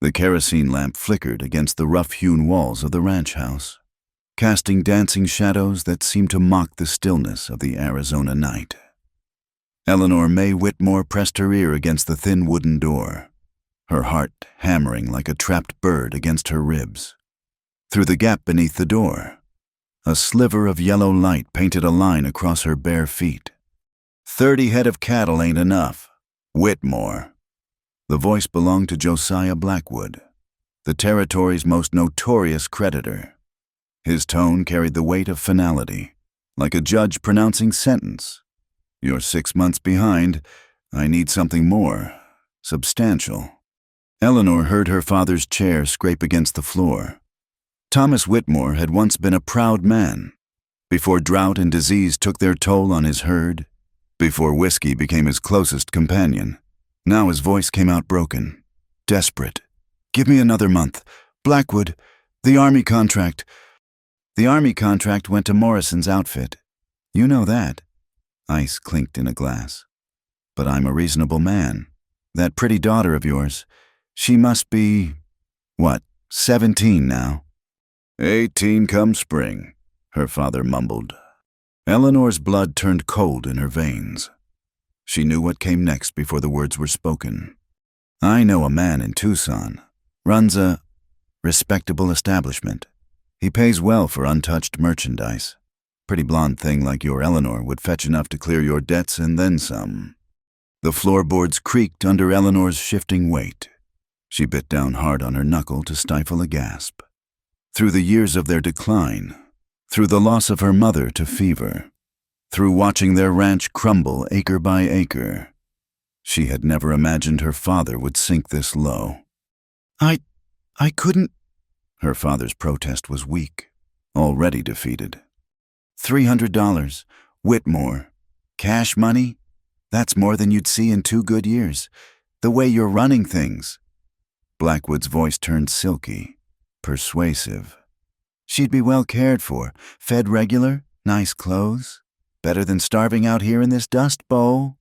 The kerosene lamp flickered against the rough-hewn walls of the ranch house, casting dancing shadows that seemed to mock the stillness of the Arizona night. Eleanor May Whitmore pressed her ear against the thin wooden door, her heart hammering like a trapped bird against her ribs. Through the gap beneath the door, a sliver of yellow light painted a line across her bare feet. 30 head of cattle ain't enough. Whitmore. The voice belonged to Josiah Blackwood, the territory's most notorious creditor. His tone carried the weight of finality, like a judge pronouncing sentence. You're 6 months behind. I need something more substantial. Eleanor heard her father's chair scrape against the floor. Thomas Whitmore had once been a proud man, before drought and disease took their toll on his herd, before whiskey became his closest companion. Now his voice came out broken, desperate. Give me another month. Blackwood, the Army contract. The Army contract went to Morrison's outfit. You know that. Ice clinked in a glass. But I'm a reasonable man. That pretty daughter of yours, she must be, 17 now? 18 come spring, her father mumbled. Eleanor's blood turned cold in her veins. She knew what came next before the words were spoken. I know a man in Tucson. Runs a respectable establishment. He pays well for untouched merchandise. Pretty blonde thing like your Eleanor would fetch enough to clear your debts and then some. The floorboards creaked under Eleanor's shifting weight. She bit down hard on her knuckle to stifle a gasp. Through the years of their decline, through the loss of her mother to fever, through watching their ranch crumble acre by acre, she had never imagined her father would sink this low. I couldn't. Her father's protest was weak, already defeated. $300, Whitmore. Cash money? That's more than you'd see in 2 good years. The way you're running things. Blackwood's voice turned silky, persuasive. She'd be well cared for, fed regular, nice clothes. Better than starving out here in this dust bowl.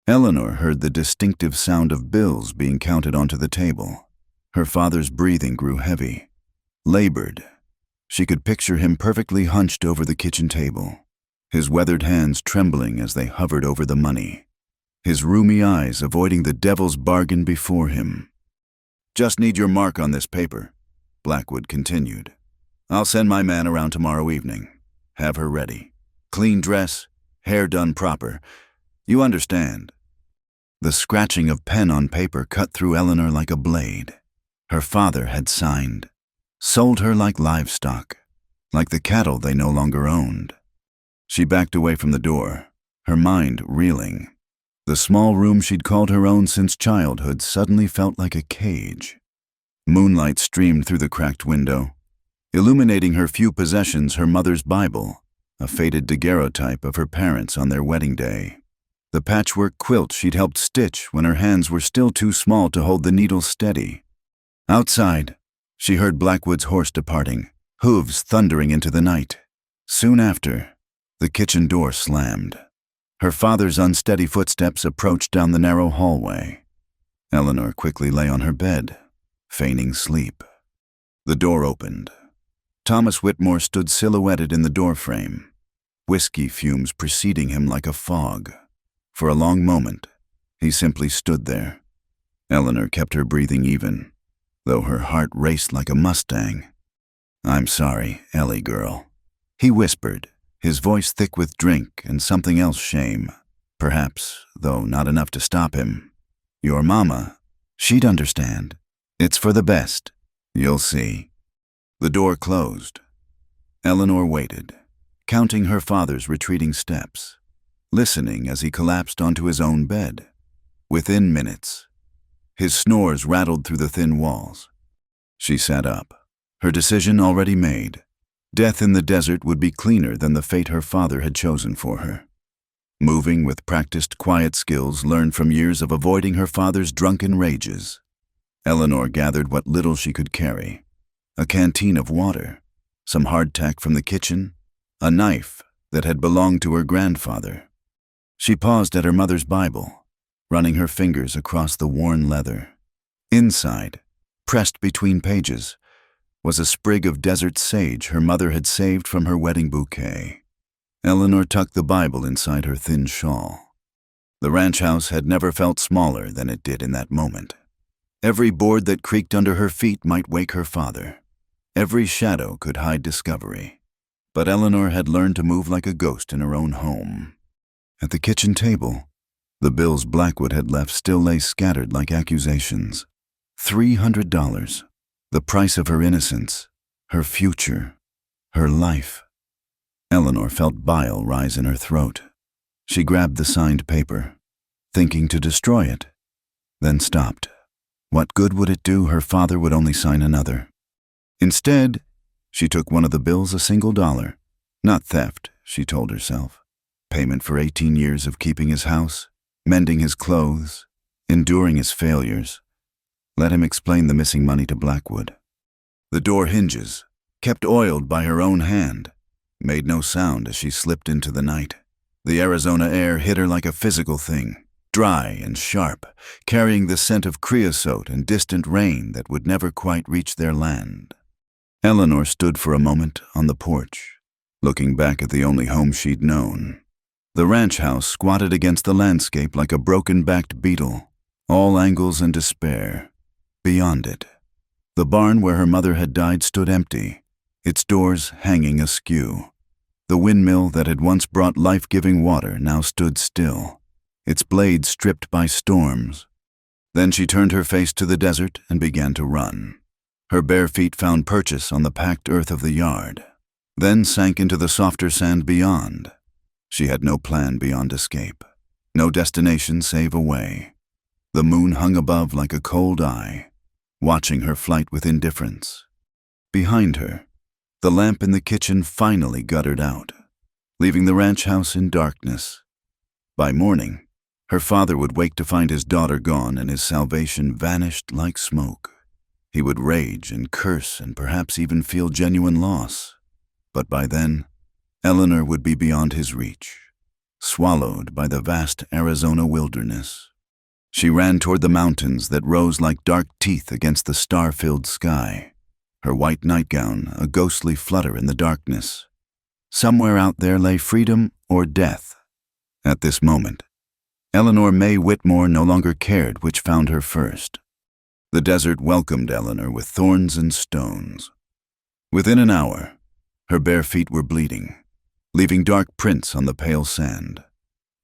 Eleanor heard the distinctive sound of bills being counted onto the table. Her father's breathing grew heavy, labored. She could picture him perfectly hunched over the kitchen table, his weathered hands trembling as they hovered over the money, his rheumy eyes avoiding the devil's bargain before him. Just need your mark on this paper, Blackwood continued. I'll send my man around tomorrow evening. Have her ready. Clean dress, hair done proper. You understand. The scratching of pen on paper cut through Eleanor like a blade. Her father had signed, sold her like livestock, like the cattle they no longer owned. She backed away from the door, her mind reeling. The small room she'd called her own since childhood suddenly felt like a cage. Moonlight streamed through the cracked window, illuminating her few possessions, her mother's Bible, a faded daguerreotype of her parents on their wedding day, the patchwork quilt she'd helped stitch when her hands were still too small to hold the needle steady. Outside, she heard Blackwood's horse departing, hooves thundering into the night. Soon after, the kitchen door slammed. Her father's unsteady footsteps approached down the narrow hallway. Eleanor quickly lay on her bed, feigning sleep. The door opened. Thomas Whitmore stood silhouetted in the doorframe, whiskey fumes preceding him like a fog. For a long moment, he simply stood there. Eleanor kept her breathing even, though her heart raced like a Mustang. I'm sorry, Ellie girl, he whispered, his voice thick with drink and something else shame, perhaps, though not enough to stop him. Your mama, she'd understand. It's for the best. You'll see. The door closed. Eleanor waited, counting her father's retreating steps, listening as he collapsed onto his own bed. Within minutes, his snores rattled through the thin walls. She sat up, her decision already made. Death in the desert would be cleaner than the fate her father had chosen for her. Moving with practiced quiet skills learned from years of avoiding her father's drunken rages, Eleanor gathered what little she could carry. A canteen of water, some hardtack from the kitchen, a knife that had belonged to her grandfather. She paused at her mother's Bible, running her fingers across the worn leather. Inside, pressed between pages, was a sprig of desert sage her mother had saved from her wedding bouquet. Eleanor tucked the Bible inside her thin shawl. The ranch house had never felt smaller than it did in that moment. Every board that creaked under her feet might wake her father. Every shadow could hide discovery. But Eleanor had learned to move like a ghost in her own home. At the kitchen table, the bills Blackwood had left still lay scattered like accusations. $300, the price of her innocence, her future, her life. Eleanor felt bile rise in her throat. She grabbed the signed paper, thinking to destroy it, then stopped. What good would it do? Her father would only sign another. Instead, she took one of the bills, $1. Not theft, she told herself. Payment for 18 years of keeping his house, mending his clothes, enduring his failures. Let him explain the missing money to Blackwood. The door hinges, kept oiled by her own hand, made no sound as she slipped into the night. The Arizona air hit her like a physical thing, dry and sharp, carrying the scent of creosote and distant rain that would never quite reach their land. Eleanor stood for a moment on the porch, looking back at the only home she'd known. The ranch house squatted against the landscape like a broken-backed beetle, all angles and despair. Beyond it, the barn where her mother had died stood empty, its doors hanging askew. The windmill that had once brought life-giving water now stood still, its blades stripped by storms. Then she turned her face to the desert and began to run. Her bare feet found purchase on the packed earth of the yard, then sank into the softer sand beyond. She had no plan beyond escape, no destination save away. The moon hung above like a cold eye, watching her flight with indifference. Behind her, the lamp in the kitchen finally guttered out, leaving the ranch house in darkness. By morning, her father would wake to find his daughter gone and his salvation vanished like smoke. He would rage and curse and perhaps even feel genuine loss. But by then, Eleanor would be beyond his reach, swallowed by the vast Arizona wilderness. She ran toward the mountains that rose like dark teeth against the star-filled sky, her white nightgown a ghostly flutter in the darkness. Somewhere out there lay freedom or death. At this moment, Eleanor May Whitmore no longer cared which found her first. The desert welcomed Eleanor with thorns and stones. Within an hour, her bare feet were bleeding, leaving dark prints on the pale sand.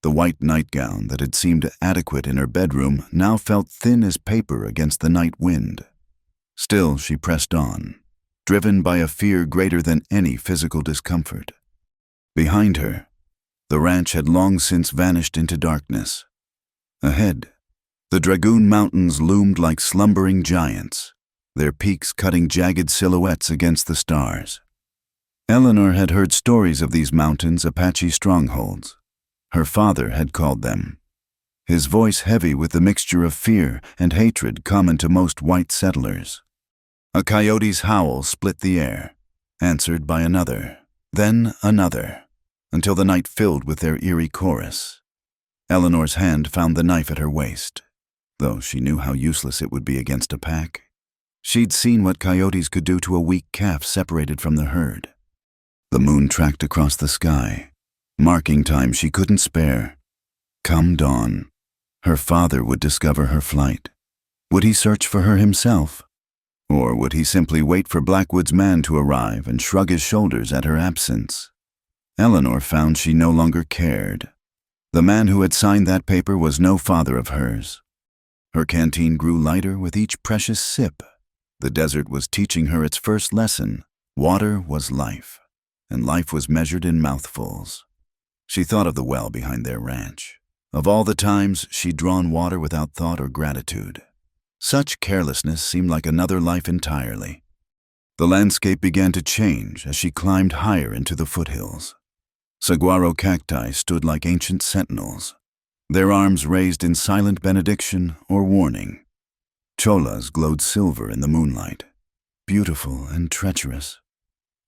The white nightgown that had seemed adequate in her bedroom now felt thin as paper against the night wind. Still, she pressed on, driven by a fear greater than any physical discomfort. Behind her, the ranch had long since vanished into darkness. Ahead, the Dragoon Mountains loomed like slumbering giants, their peaks cutting jagged silhouettes against the stars. Eleanor had heard stories of these mountains Apache strongholds. Her father had called them, his voice heavy with the mixture of fear and hatred common to most white settlers. A coyote's howl split the air, answered by another, then another, until the night filled with their eerie chorus. Eleanor's hand found the knife at her waist, though she knew how useless it would be against a pack. She'd seen what coyotes could do to a weak calf separated from the herd. The moon tracked across the sky, marking time she couldn't spare. Come dawn, her father would discover her flight. Would he search for her himself? Or would he simply wait for Blackwood's man to arrive and shrug his shoulders at her absence? Eleanor found she no longer cared. The man who had signed that paper was no father of hers. Her canteen grew lighter with each precious sip. The desert was teaching her its first lesson. Water was life, and life was measured in mouthfuls. She thought of the well behind their ranch, of all the times she'd drawn water without thought or gratitude. Such carelessness seemed like another life entirely. The landscape began to change as she climbed higher into the foothills. Saguaro cacti stood like ancient sentinels, their arms raised in silent benediction or warning. Cholas glowed silver in the moonlight, beautiful and treacherous.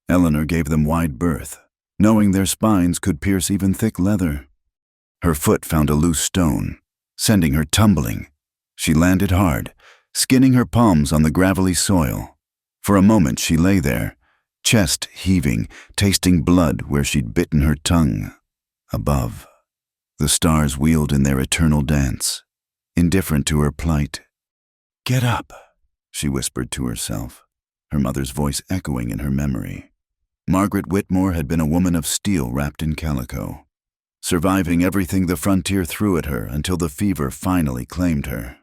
Eleanor gave them wide berth, knowing their spines could pierce even thick leather. Her foot found a loose stone, sending her tumbling. She landed hard, skinning her palms on the gravelly soil. For a moment she lay there, chest heaving, tasting blood where she'd bitten her tongue. Above, the stars wheeled in their eternal dance, indifferent to her plight. "Get up," she whispered to herself, her mother's voice echoing in her memory. Margaret Whitmore had been a woman of steel wrapped in calico, surviving everything the frontier threw at her until the fever finally claimed her.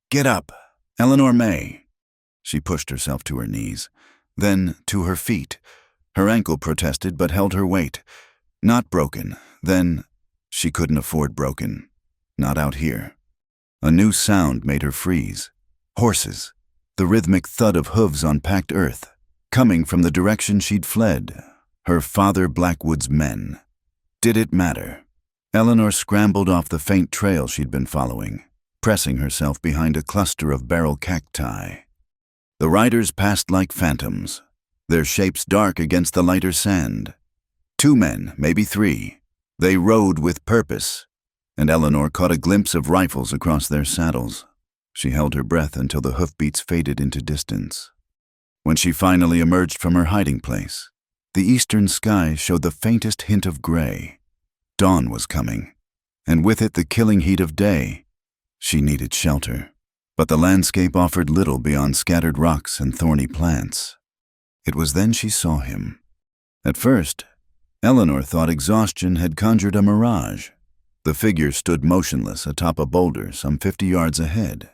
"Get up, Eleanor May." She pushed herself to her knees, then to her feet. Her ankle protested but held her weight. Not broken, then she couldn't afford broken. Not out here. A new sound made her freeze. Horses, the rhythmic thud of hooves on packed earth, coming from the direction she'd fled, her father Blackwood's men. Did it matter? Eleanor scrambled off the faint trail she'd been following, pressing herself behind a cluster of barrel cacti. The riders passed like phantoms, their shapes dark against the lighter sand. 2 men, maybe 3. They rode with purpose, and Eleanor caught a glimpse of rifles across their saddles. She held her breath until the hoofbeats faded into distance. When she finally emerged from her hiding place, the eastern sky showed the faintest hint of gray. Dawn was coming, and with it the killing heat of day. She needed shelter, but the landscape offered little beyond scattered rocks and thorny plants. It was then she saw him. At first, Eleanor thought exhaustion had conjured a mirage. The figure stood motionless atop a boulder some 50 yards ahead.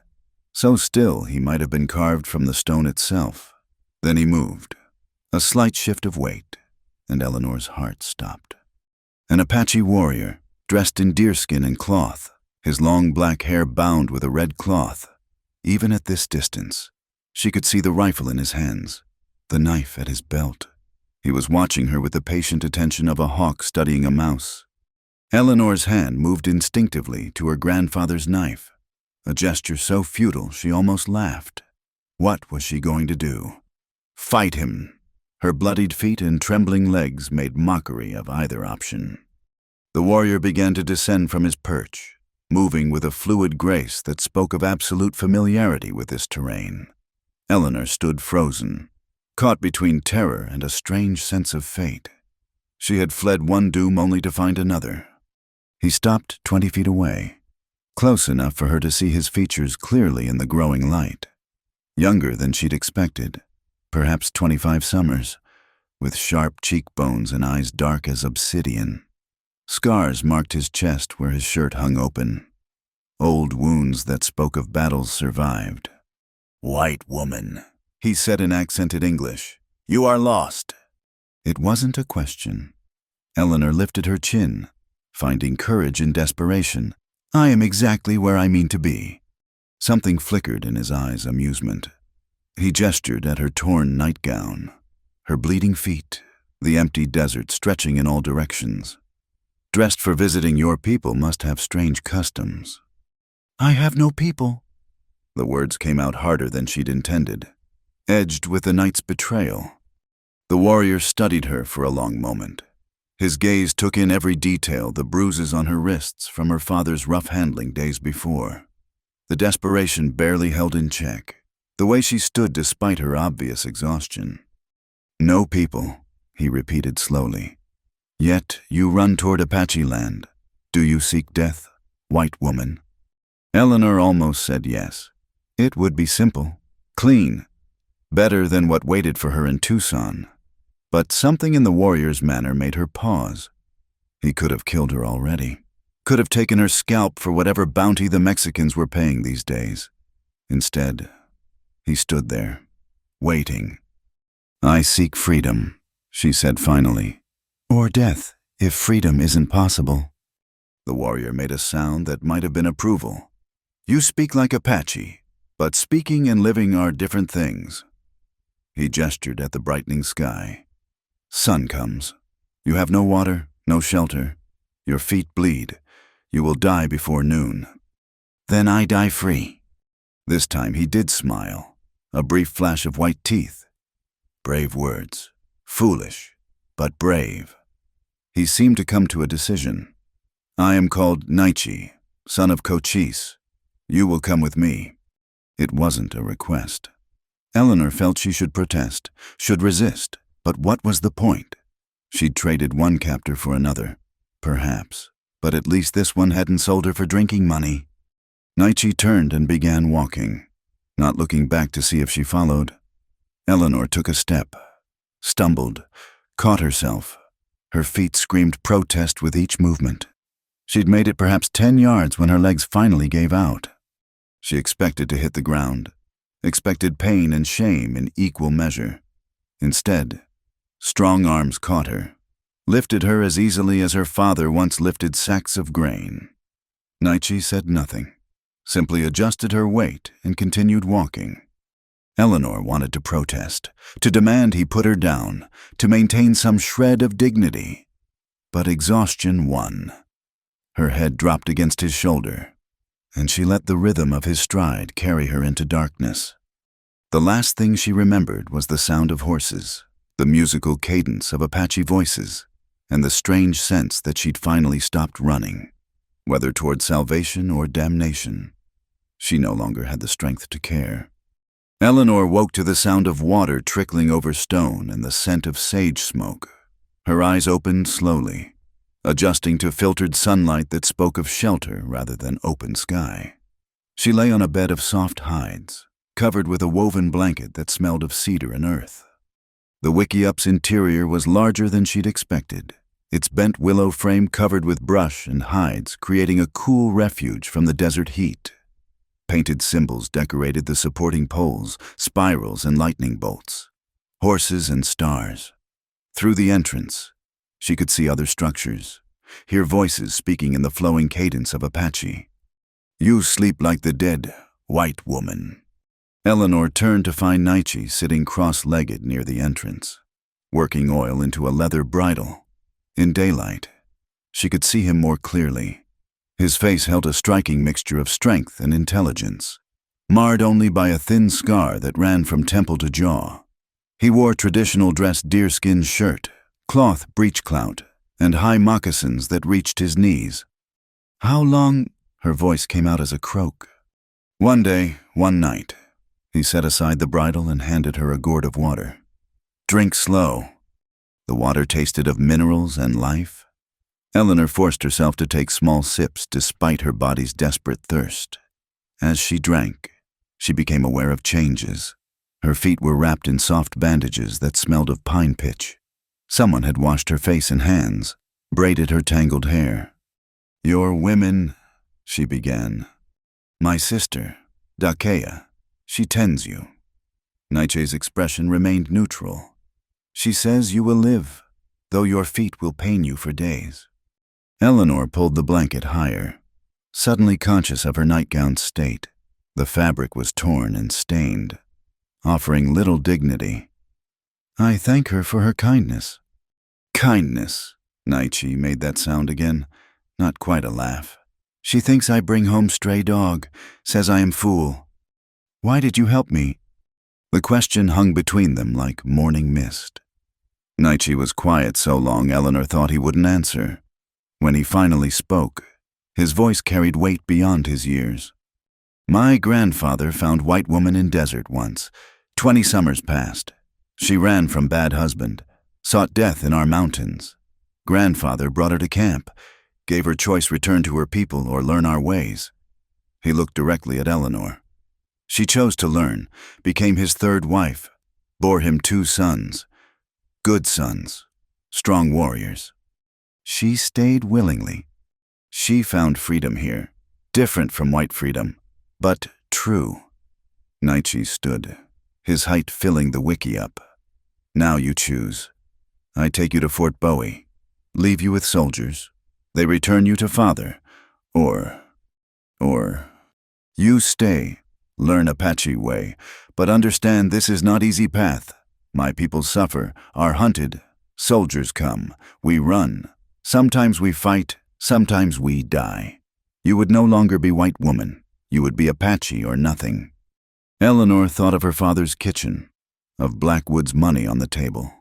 So still he might have been carved from the stone itself. Then he moved, a slight shift of weight, and Eleanor's heart stopped. An Apache warrior, dressed in deerskin and cloth, his long black hair bound with a red cloth. Even at this distance, she could see the rifle in his hands, the knife at his belt. He was watching her with the patient attention of a hawk studying a mouse. Eleanor's hand moved instinctively to her grandfather's knife, a gesture so futile she almost laughed. What was she going to do? Fight him. Her bloodied feet and trembling legs made mockery of either option. The warrior began to descend from his perch, moving with a fluid grace that spoke of absolute familiarity with this terrain. Eleanor stood frozen, caught between terror and a strange sense of fate. She had fled one doom only to find another. He stopped 20 feet away, close enough for her to see his features clearly in the growing light. Younger than she'd expected, perhaps 25 summers, with sharp cheekbones and eyes dark as obsidian. Scars marked his chest where his shirt hung open. Old wounds that spoke of battles survived. "White woman," he said in accented English. "You are lost." It wasn't a question. Eleanor lifted her chin, finding courage in desperation. "I am exactly where I mean to be." Something flickered in his eyes' amusement. He gestured at her torn nightgown, her bleeding feet, the empty desert stretching in all directions. "Dressed for visiting your people must have strange customs." "I have no people." The words came out harder than she'd intended, edged with the night's betrayal. The warrior studied her for a long moment. His gaze took in every detail, the bruises on her wrists from her father's rough handling days before. The desperation barely held in check, the way she stood despite her obvious exhaustion. "No people," he repeated slowly. "Yet you run toward Apache land. Do you seek death, white woman?" Eleanor almost said yes. It would be simple, clean, better than what waited for her in Tucson. But something in the warrior's manner made her pause. He could have killed her already. Could have taken her scalp for whatever bounty the Mexicans were paying these days. Instead, he stood there, waiting. "I seek freedom," she said finally. "Or death, if freedom isn't possible." The warrior made a sound that might have been approval. "You speak like Apache, but speaking and living are different things." He gestured at the brightening sky. "Sun comes. You have no water, no shelter. Your feet bleed. You will die before noon. Then I die free." This time he did smile, a brief flash of white teeth. Brave words. Foolish, but brave. He seemed to come to a decision. "I am called Naichi, son of Cochise. You will come with me." It wasn't a request. Eleanor felt she should protest, should resist, but what was the point? She'd traded one captor for another, perhaps, but at least this one hadn't sold her for drinking money. Nietzsche turned and began walking, not looking back to see if she followed. Eleanor took a step, stumbled, caught herself. Her feet screamed protest with each movement. She'd made it perhaps 10 yards when her legs finally gave out. She expected to hit the ground, expected pain and shame in equal measure. Instead, strong arms caught her, lifted her as easily as her father once lifted sacks of grain. Nietzsche said nothing, simply adjusted her weight and continued walking. Eleanor wanted to protest, to demand he put her down, to maintain some shred of dignity. But exhaustion won. Her head dropped against his shoulder, and she let the rhythm of his stride carry her into darkness. The last thing she remembered was the sound of horses, the musical cadence of Apache voices, and the strange sense that she'd finally stopped running, whether toward salvation or damnation. She no longer had the strength to care. Eleanor woke to the sound of water trickling over stone and the scent of sage smoke. Her eyes opened slowly, adjusting to filtered sunlight that spoke of shelter rather than open sky. She lay on a bed of soft hides, covered with a woven blanket that smelled of cedar and earth. The Wikiup's interior was larger than she'd expected, its bent willow frame covered with brush and hides, creating a cool refuge from the desert heat. Painted symbols decorated the supporting poles, spirals and lightning bolts, horses and stars. Through the entrance, she could see other structures, hear voices speaking in the flowing cadence of Apache. "You sleep like the dead, white woman." Eleanor turned to find Nietzsche sitting cross-legged near the entrance, working oil into a leather bridle. In daylight, she could see him more clearly. His face held a striking mixture of strength and intelligence, marred only by a thin scar that ran from temple to jaw. He wore traditional dressed deerskin shirt, cloth breechclout, and high moccasins that reached his knees. "How long?" Her voice came out as a croak. "One day, one night." He set aside the bridle and handed her a gourd of water. "Drink slow." The water tasted of minerals and life. Eleanor forced herself to take small sips despite her body's desperate thirst. As she drank, she became aware of changes. Her feet were wrapped in soft bandages that smelled of pine pitch. Someone had washed her face and hands, braided her tangled hair. "Your women," she began. "My sister, Dakea, she tends you." Nietzsche's expression remained neutral. "She says you will live, though your feet will pain you for days." Eleanor pulled the blanket higher, suddenly conscious of her nightgown's state. The fabric was torn and stained, offering little dignity. "I thank her for her kindness." "Kindness," Nietzsche made that sound again, not quite a laugh. "She thinks I bring home stray dog, says I am fool." "Why did you help me?" The question hung between them like morning mist. Nietzsche was quiet so long Eleanor thought he wouldn't answer. When he finally spoke, his voice carried weight beyond his years. "My grandfather found white woman in desert once. 20 summers passed. She ran from bad husband, sought death in our mountains. Grandfather brought her to camp, gave her choice return to her people or learn our ways." He looked directly at Eleanor. She chose to learn, became his third wife, bore him 2 sons. Good sons, strong warriors. She stayed willingly. She found freedom here, different from white freedom, but true. Nietzsche stood, his height filling the Wikiup. "Now you choose. I take you to Fort Bowie, leave you with soldiers. They return you to father, or you stay, learn Apache way, but understand this is not easy path. My people suffer, are hunted. Soldiers come, we run. Sometimes we fight, sometimes we die. You would no longer be white woman. You would be Apache or nothing." Eleanor thought of her father's kitchen, of Blackwood's money on the table,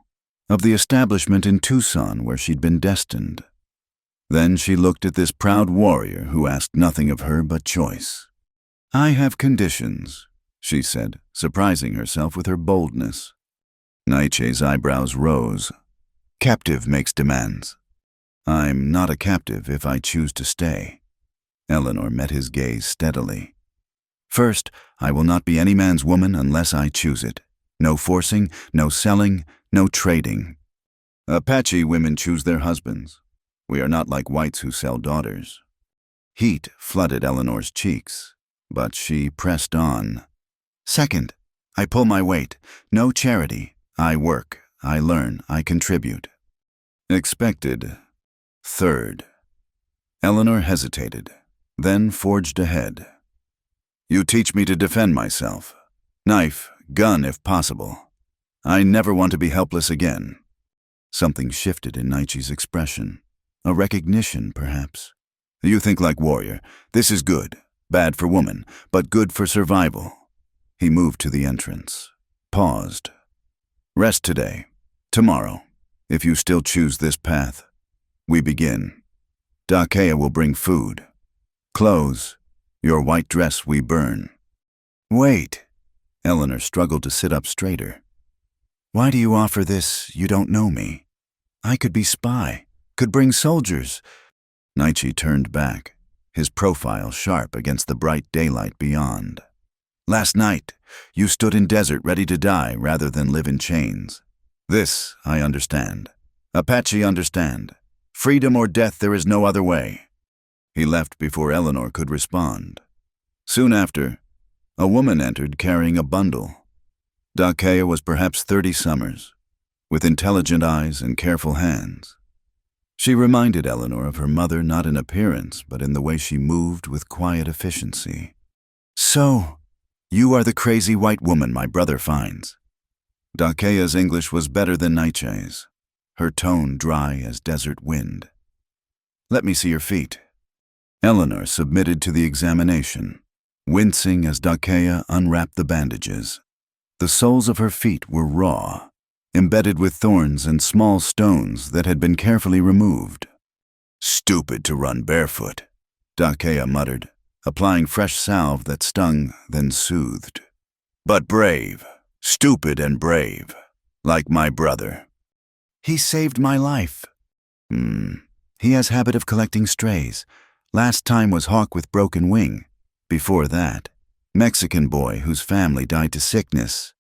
of the establishment in Tucson where she'd been destined. Then she looked at this proud warrior who asked nothing of her but choice. "I have conditions," she said, surprising herself with her boldness. Nietzsche's eyebrows rose. Captive makes demands. I'm not a captive if I choose to stay. Eleanor met his gaze steadily. First, I will not be any man's woman unless I choose it. No forcing, no selling, no trading. Apache women choose their husbands. We are not like whites who sell daughters. Heat flooded Eleanor's cheeks, but she pressed on. Second, I pull my weight. No charity. I work, I learn, I contribute. Expected. Third. Eleanor hesitated, then forged ahead. You teach me to defend myself. Knife, gun if possible. I never want to be helpless again. Something shifted in Nietzsche's expression. A recognition, perhaps. You think like warrior. This is good. Bad for woman, but good for survival. He moved to the entrance. Paused. Rest today. Tomorrow, if you still choose this path. We begin. Dakea will bring food. Clothes. Your white dress we burn. Wait. Eleanor struggled to sit up straighter. Why do you offer this? You don't know me. I could be spy. Could bring soldiers. Nietzsche turned back, his profile sharp against the bright daylight beyond. Last night, you stood in desert ready to die rather than live in chains. This, I understand. Apache understand. Freedom or death, there is no other way. He left before Eleanor could respond. Soon after, a woman entered carrying a bundle. Dakea was perhaps 30 summers, with intelligent eyes and careful hands. She reminded Eleanor of her mother not in appearance, but in the way she moved with quiet efficiency. So, you are the crazy white woman my brother finds. Dakea's English was better than Nietzsche's, her tone dry as desert wind. Let me see your feet. Eleanor submitted to the examination, wincing as Dakea unwrapped the bandages. The soles of her feet were raw, embedded with thorns and small stones that had been carefully removed. Stupid to run barefoot, Dakea muttered, applying fresh salve that stung, then soothed. But brave, stupid and brave, like my brother. He saved my life. He has habit of collecting strays. Last time was hawk with broken wing. Before that, Mexican boy whose family died to sickness.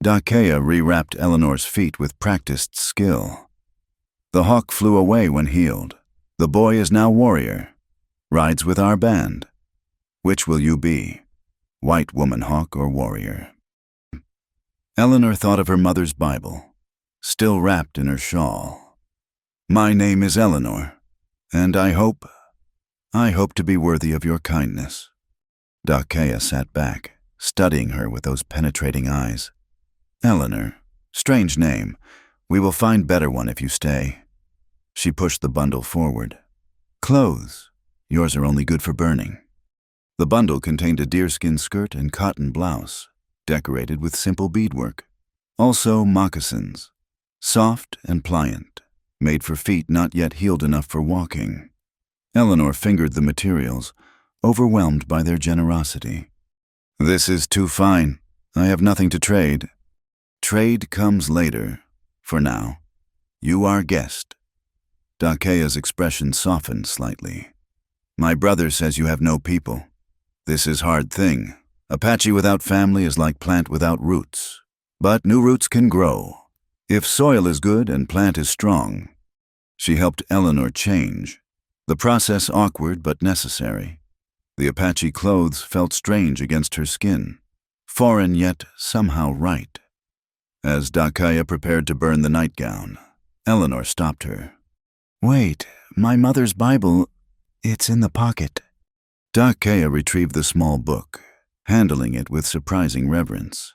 Dakea rewrapped Eleanor's feet with practiced skill. The hawk flew away when healed. The boy is now warrior. Rides with our band. Which will you be? White woman hawk or warrior? Eleanor thought of her mother's Bible, still wrapped in her shawl. My name is Eleanor, and I hope to be worthy of your kindness. Dakea sat back, studying her with those penetrating eyes. Eleanor, strange name. We will find better one if you stay. She pushed the bundle forward. Clothes. Yours are only good for burning. The bundle contained a deerskin skirt and cotton blouse, decorated with simple beadwork. Also moccasins, soft and pliant, made for feet not yet healed enough for walking. Eleanor fingered the materials, overwhelmed by their generosity. This is too fine. I have nothing to trade. Trade comes later. For now, you are guest. Dakea's expression softened slightly. My brother says you have no people. This is hard thing. Apache without family is like plant without roots. But new roots can grow, if soil is good and plant is strong. She helped Eleanor change. The process awkward but necessary. The Apache clothes felt strange against her skin, foreign yet somehow right. As Dakea prepared to burn the nightgown, Eleanor stopped her. Wait, my mother's Bible, it's in the pocket. Dakea retrieved the small book, handling it with surprising reverence.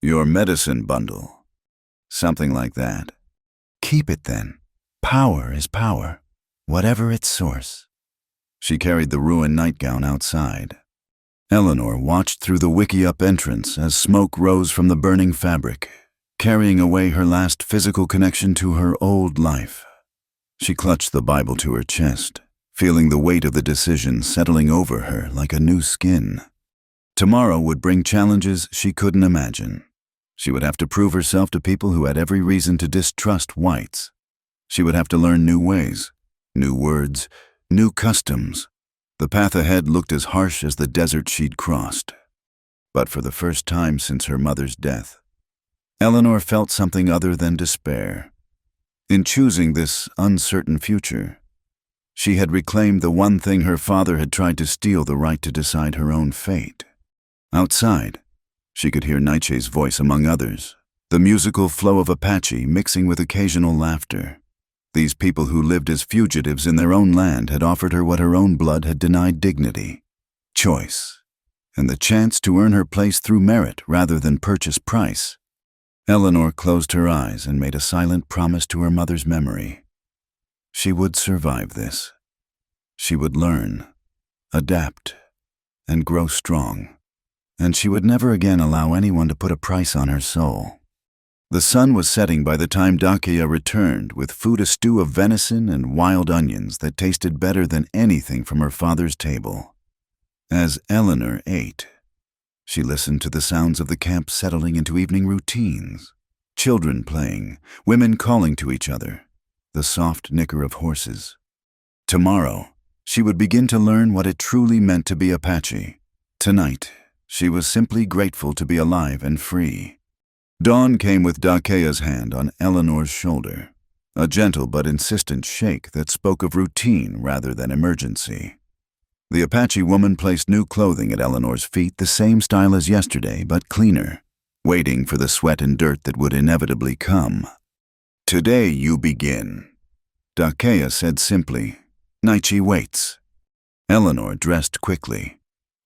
Your medicine bundle. Something like that. Keep it then. Power is power, whatever its source. She carried the ruined nightgown outside. Eleanor watched through the wiki-up entrance as smoke rose from the burning fabric, carrying away her last physical connection to her old life. She clutched the Bible to her chest, feeling the weight of the decision settling over her like a new skin. Tomorrow would bring challenges she couldn't imagine. She would have to prove herself to people who had every reason to distrust whites. She would have to learn new ways, new words, new customs. The path ahead looked as harsh as the desert she'd crossed. But for the first time since her mother's death, Eleanor felt something other than despair. In choosing this uncertain future, she had reclaimed the one thing her father had tried to steal, the right to decide her own fate. Outside, she could hear Nietzsche's voice among others, the musical flow of Apache mixing with occasional laughter. These people who lived as fugitives in their own land had offered her what her own blood had denied: dignity, choice, and the chance to earn her place through merit rather than purchase price. Eleanor closed her eyes and made a silent promise to her mother's memory. She would survive this. She would learn, adapt, and grow strong. And she would never again allow anyone to put a price on her soul. The sun was setting by the time Dakia returned, with food, a stew of venison and wild onions that tasted better than anything from her father's table. As Eleanor ate, she listened to the sounds of the camp settling into evening routines. Children playing, women calling to each other, the soft nicker of horses. Tomorrow, she would begin to learn what it truly meant to be Apache. Tonight, she was simply grateful to be alive and free. Dawn came with Dakea's hand on Eleanor's shoulder, a gentle but insistent shake that spoke of routine rather than emergency. The Apache woman placed new clothing at Eleanor's feet, the same style as yesterday, but cleaner, waiting for the sweat and dirt that would inevitably come. "Today you begin," Dakea said simply. "Nietzsche waits." Eleanor dressed quickly,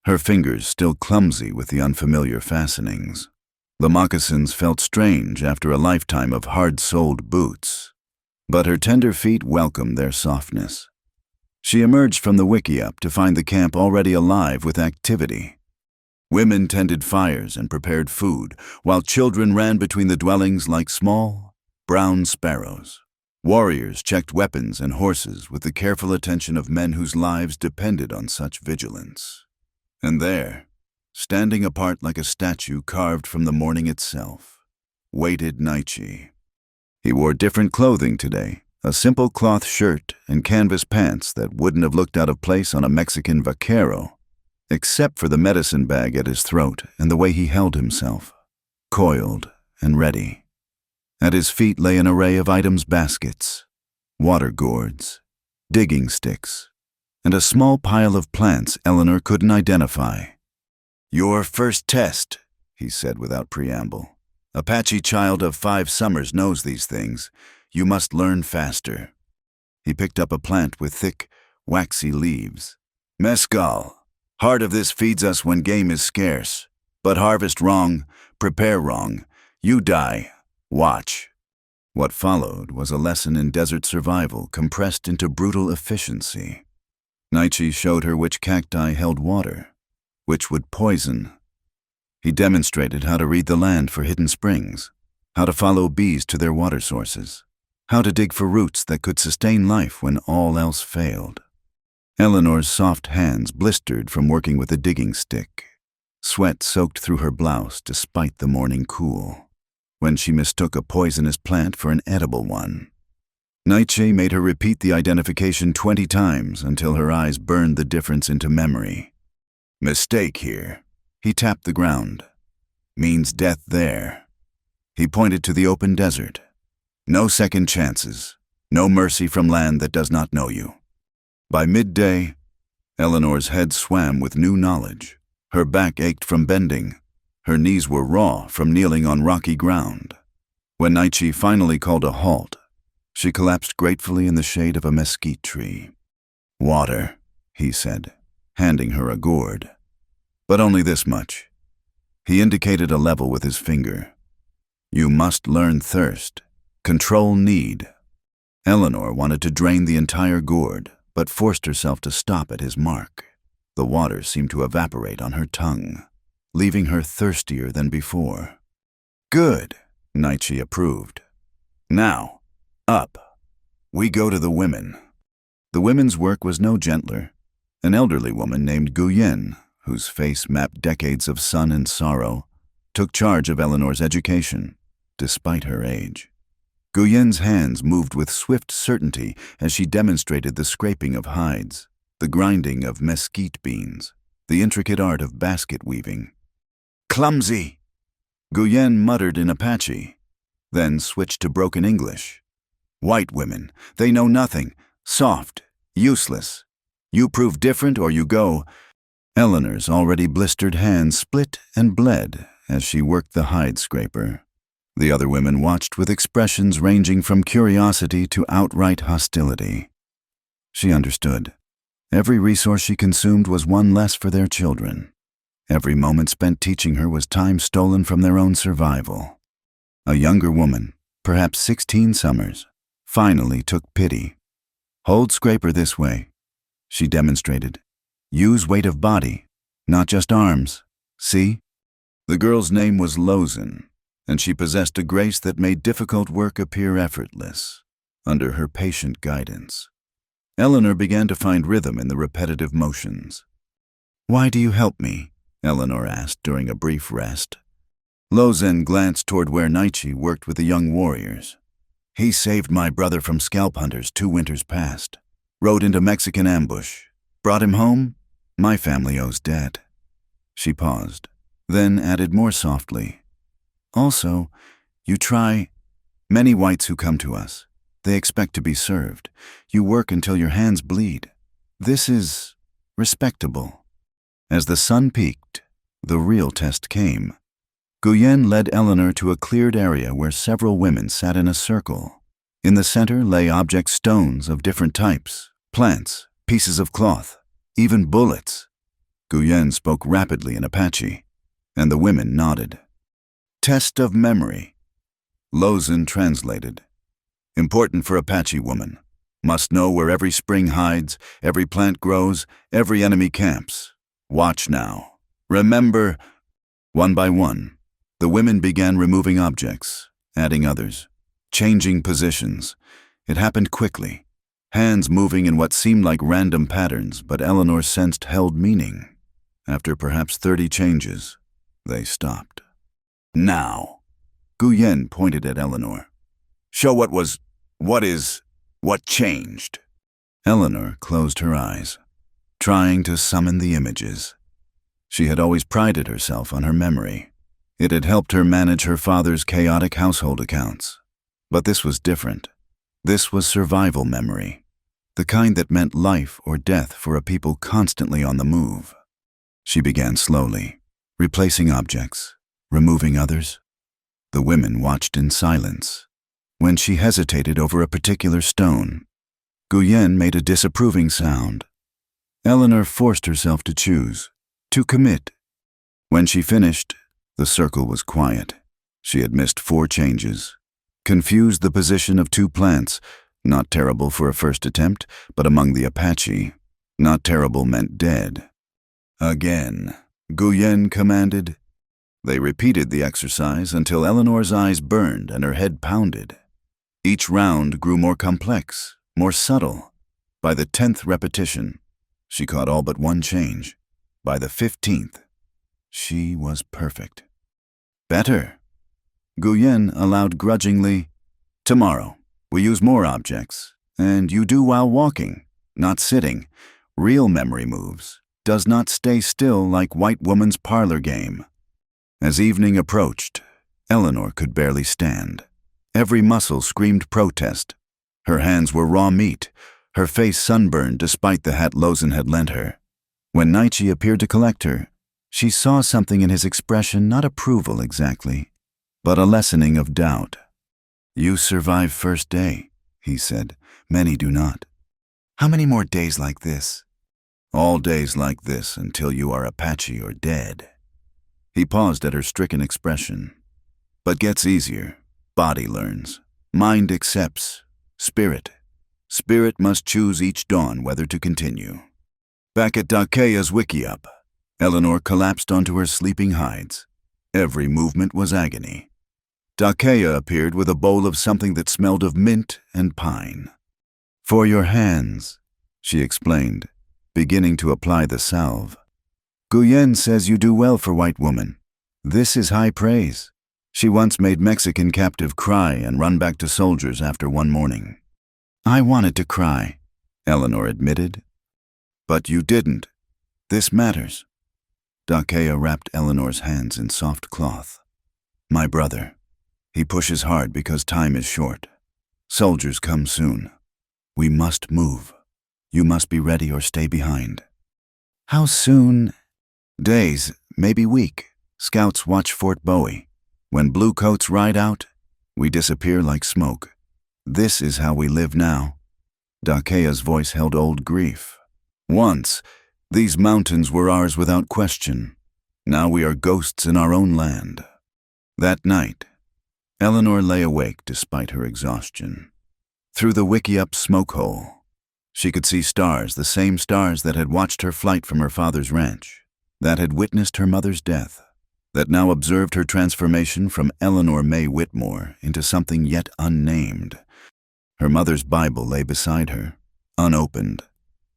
her fingers still clumsy with the unfamiliar fastenings. The moccasins felt strange after a lifetime of hard-soled boots, but her tender feet welcomed their softness. She emerged from the wickiup to find the camp already alive with activity. Women tended fires and prepared food, while children ran between the dwellings like small, brown sparrows. Warriors checked weapons and horses with the careful attention of men whose lives depended on such vigilance. And there, standing apart like a statue carved from the morning itself, waited Nietzsche. He wore different clothing today, a simple cloth shirt and canvas pants that wouldn't have looked out of place on a Mexican vaquero, except for the medicine bag at his throat and the way he held himself, coiled and ready. At his feet lay an array of items: baskets, water gourds, digging sticks, and a small pile of plants Eleanor couldn't identify. "Your first test," he said without preamble. "Apache child of 5 summers knows these things. You must learn faster." He picked up a plant with thick, waxy leaves. "Mescal. Heart of this feeds us when game is scarce. But harvest wrong, prepare wrong. You die. Watch." What followed was a lesson in desert survival compressed into brutal efficiency. Nietzsche showed her which cacti held water, which would poison. He demonstrated how to read the land for hidden springs, how to follow bees to their water sources, how to dig for roots that could sustain life when all else failed. Eleanor's soft hands blistered from working with a digging stick. Sweat soaked through her blouse despite the morning cool, when she mistook a poisonous plant for an edible one. Nietzsche made her repeat the identification 20 times until her eyes burned the difference into memory. "Mistake here." He tapped the ground. "Means death there." He pointed to the open desert. "No second chances. No mercy from land that does not know you." By midday, Eleanor's head swam with new knowledge. Her back ached from bending. Her knees were raw from kneeling on rocky ground. When Nietzsche finally called a halt, she collapsed gratefully in the shade of a mesquite tree. "Water," he said, handing her a gourd. "But only this much." He indicated a level with his finger. "You must learn thirst, control need." Eleanor wanted to drain the entire gourd, but forced herself to stop at his mark. The water seemed to evaporate on her tongue, leaving her thirstier than before. "Good," Nietzsche approved. "Now, up. We go to the women." The women's work was no gentler. An elderly woman named Guyen, whose face mapped decades of sun and sorrow, took charge of Eleanor's education, despite her age. Guyen's hands moved with swift certainty as she demonstrated the scraping of hides, the grinding of mesquite beans, the intricate art of basket weaving. "Clumsy!" Guyen muttered in Apache, then switched to broken English. "White women, they know nothing, soft, useless. You prove different or you go." Eleanor's already blistered hands split and bled as she worked the hide scraper. The other women watched with expressions ranging from curiosity to outright hostility. She understood. Every resource she consumed was one less for their children. Every moment spent teaching her was time stolen from their own survival. A younger woman, perhaps 16 summers, finally took pity. "Hold scraper this way," she demonstrated. "Use weight of body, not just arms. See?" The girl's name was Lozen, and she possessed a grace that made difficult work appear effortless, under her patient guidance. Eleanor began to find rhythm in the repetitive motions. "Why do you help me?" Eleanor asked during a brief rest. Lozen glanced toward where Nietzsche worked with the young warriors. "He saved my brother from scalp hunters 2 winters past, rode into Mexican ambush, brought him home. My family owes debt." She paused, then added more softly, "Also, you try. Many whites who come to us, they expect to be served. You work until your hands bleed. This is respectable." As the sun peaked, the real test came. Guyen led Eleanor to a cleared area where several women sat in a circle. In the center lay object stones of different types, plants, pieces of cloth, even bullets. Guyen spoke rapidly in Apache, and the women nodded. "Test of memory," Lozen translated. "Important for Apache woman. Must know where every spring hides, every plant grows, every enemy camps. Watch now. Remember." One by one, the women began removing objects, adding others, changing positions. It happened quickly, hands moving in what seemed like random patterns, but Eleanor sensed held meaning. After perhaps 30 changes, they stopped. "Now," Guyen pointed at Eleanor. "Show what changed." Eleanor closed her eyes, trying to summon the images. She had always prided herself on her memory. It had helped her manage her father's chaotic household accounts. But this was different. This was survival memory, the kind that meant life or death for a people constantly on the move. She began slowly, replacing objects, removing others. The women watched in silence. When she hesitated over a particular stone, Guyen made a disapproving sound. Eleanor forced herself to choose, to commit. When she finished, the circle was quiet. She had missed 4 changes, confused the position of 2 plants, not terrible for a first attempt, but among the Apache, not terrible meant dead. "Again," Guyen commanded. They repeated the exercise until Eleanor's eyes burned and her head pounded. Each round grew more complex, more subtle. By the 10th repetition, she caught all but 1 change. By the 15th, she was perfect. "Better." Guyen allowed grudgingly, "Tomorrow, we use more objects, and you do while walking, not sitting. Real memory moves. Does not stay still like white woman's parlor game." As evening approached, Eleanor could barely stand. Every muscle screamed protest. Her hands were raw meat, her face sunburned despite the hat Lozen had lent her. When Nietzsche appeared to collect her, she saw something in his expression, not approval exactly, but a lessening of doubt. "You survive first day," he said. "Many do not. How many more days like this?" "All days like this until you are Apache or dead." He paused at her stricken expression. "But gets easier. Body learns. Mind accepts. Spirit must choose each dawn whether to continue." Back at Dakea's wickiup, Eleanor collapsed onto her sleeping hides. Every movement was agony. Dakea appeared with a bowl of something that smelled of mint and pine. "For your hands," she explained, beginning to apply the salve. Guyen says you do well for white woman. This is high praise. She once made Mexican captive cry and run back to soldiers after one morning. I wanted to cry, Eleanor admitted. But you didn't. This matters. Dakea wrapped Eleanor's hands in soft cloth. My brother. He pushes hard because time is short. Soldiers come soon. We must move. You must be ready or stay behind. How soon? Days, maybe week. Scouts watch Fort Bowie. When blue coats ride out, we disappear like smoke. This is how we live now. Dakea's voice held old grief. Once, these mountains were ours without question. Now we are ghosts in our own land. That night, Eleanor lay awake despite her exhaustion. Through the Wickiup smoke hole, she could see stars, the same stars that had watched her flight from her father's ranch, that had witnessed her mother's death, that now observed her transformation from Eleanor May Whitmore into something yet unnamed. Her mother's Bible lay beside her, unopened.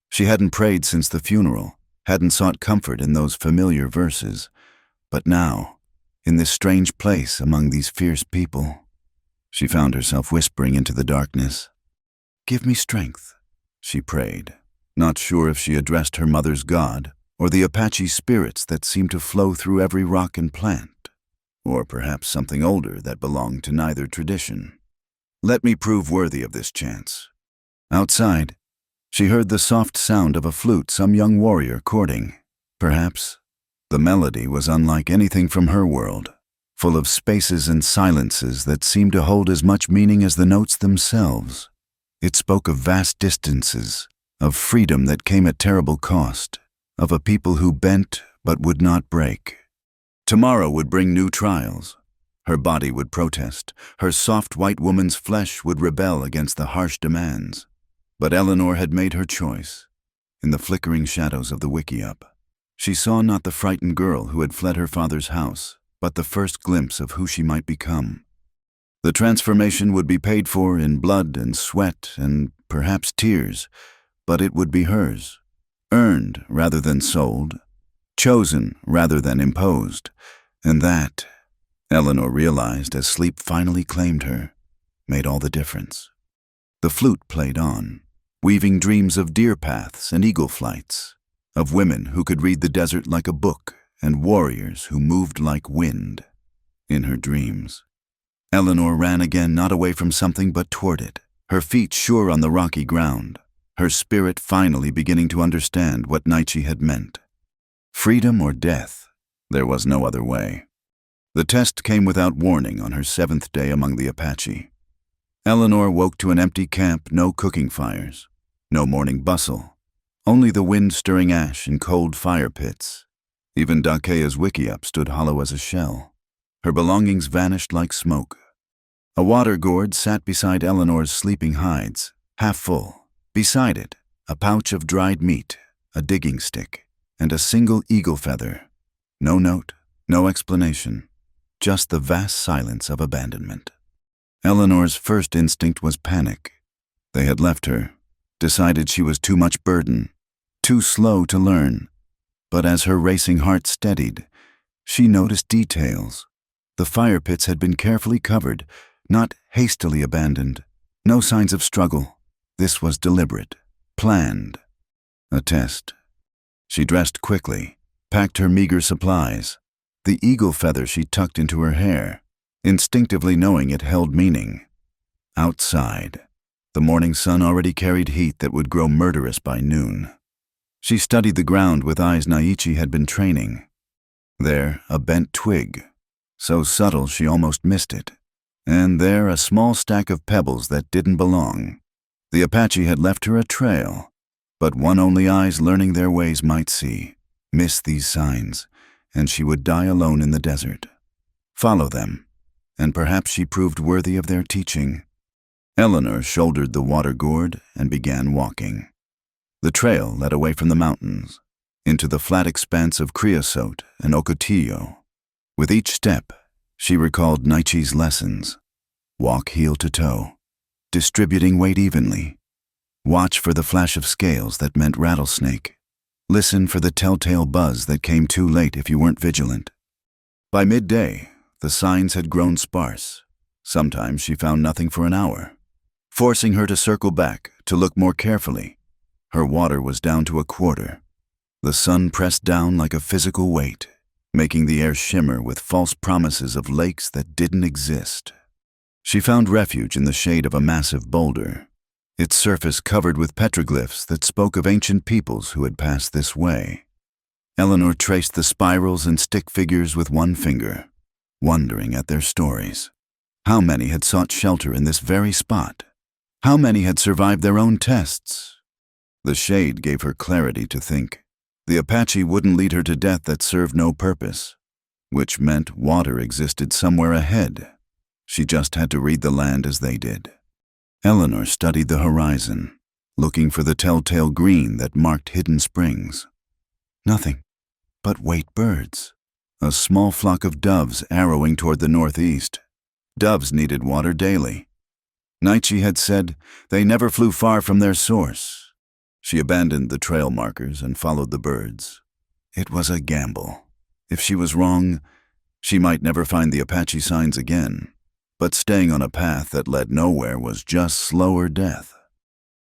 She hadn't prayed since the funeral, hadn't sought comfort in those familiar verses. But now, in this strange place among these fierce people, she found herself whispering into the darkness. Give me strength, she prayed, not sure if she addressed her mother's God or the Apache spirits that seemed to flow through every rock and plant, or perhaps something older that belonged to neither tradition. Let me prove worthy of this chance. Outside, she heard the soft sound of a flute, some young warrior courting. Perhaps the melody was unlike anything from her world, full of spaces and silences that seemed to hold as much meaning as the notes themselves. It spoke of vast distances, of freedom that came at terrible cost, of a people who bent but would not break. Tomorrow would bring new trials. Her body would protest. Her soft white woman's flesh would rebel against the harsh demands. But Eleanor had made her choice. In the flickering shadows of the Wickiup, she saw not the frightened girl who had fled her father's house, but the first glimpse of who she might become. The transformation would be paid for in blood and sweat and perhaps tears, but it would be hers. Earned rather than sold, chosen rather than imposed, and that, Eleanor realized as sleep finally claimed her, made all the difference. The flute played on, weaving dreams of deer paths and eagle flights, of women who could read the desert like a book and warriors who moved like wind. In her dreams, Eleanor ran again, not away from something but toward it, her feet sure on the rocky ground, her spirit finally beginning to understand what Nietzsche had meant. Freedom or death, there was no other way. The test came without warning on her 7th day among the Apache. Eleanor woke to an empty camp, no cooking fires, no morning bustle, only the wind-stirring ash in cold fire pits. Even Dakea's Wickiup stood hollow as a shell. Her belongings vanished like smoke. A water gourd sat beside Eleanor's sleeping hides, half full. Beside it, a pouch of dried meat, a digging stick, and a single eagle feather. No note, no explanation, just the vast silence of abandonment. Eleanor's first instinct was panic. They had left her, decided she was too much burden, too slow to learn. But as her racing heart steadied, she noticed details. The fire pits had been carefully covered, not hastily abandoned. No signs of struggle. This was deliberate, planned. A test. She dressed quickly, packed her meager supplies. The eagle feather she tucked into her hair, instinctively knowing it held meaning. Outside, the morning sun already carried heat that would grow murderous by noon. She studied the ground with eyes Nietzsche had been training. There, a bent twig, so subtle she almost missed it. And there, a small stack of pebbles that didn't belong. The Apache had left her a trail, but one only eyes learning their ways might see, miss these signs, and she would die alone in the desert. Follow them, and perhaps she proved worthy of their teaching. Eleanor shouldered the water gourd and began walking. The trail led away from the mountains, into the flat expanse of creosote and ocotillo. With each step, she recalled Nietzsche's lessons. Walk heel to toe, distributing weight evenly. Watch for the flash of scales that meant rattlesnake. Listen for the telltale buzz that came too late if you weren't vigilant. By midday, the signs had grown sparse. Sometimes she found nothing for an hour, forcing her to circle back to look more carefully. Her water was down to a quarter. The sun pressed down like a physical weight, making the air shimmer with false promises of lakes that didn't exist. She found refuge in the shade of a massive boulder, its surface covered with petroglyphs that spoke of ancient peoples who had passed this way. Eleanor traced the spirals and stick figures with one finger, wondering at their stories. How many had sought shelter in this very spot? How many had survived their own tests? The shade gave her clarity to think. The Apache wouldn't lead her to death that served no purpose, which meant water existed somewhere ahead. She just had to read the land as they did. Eleanor studied the horizon, looking for the telltale green that marked hidden springs. Nothing but white birds, a small flock of doves arrowing toward the northeast. Doves needed water daily. Nietzsche had said they never flew far from their source. She abandoned the trail markers and followed the birds. It was a gamble. If she was wrong, she might never find the Apache signs again. But staying on a path that led nowhere was just slower death.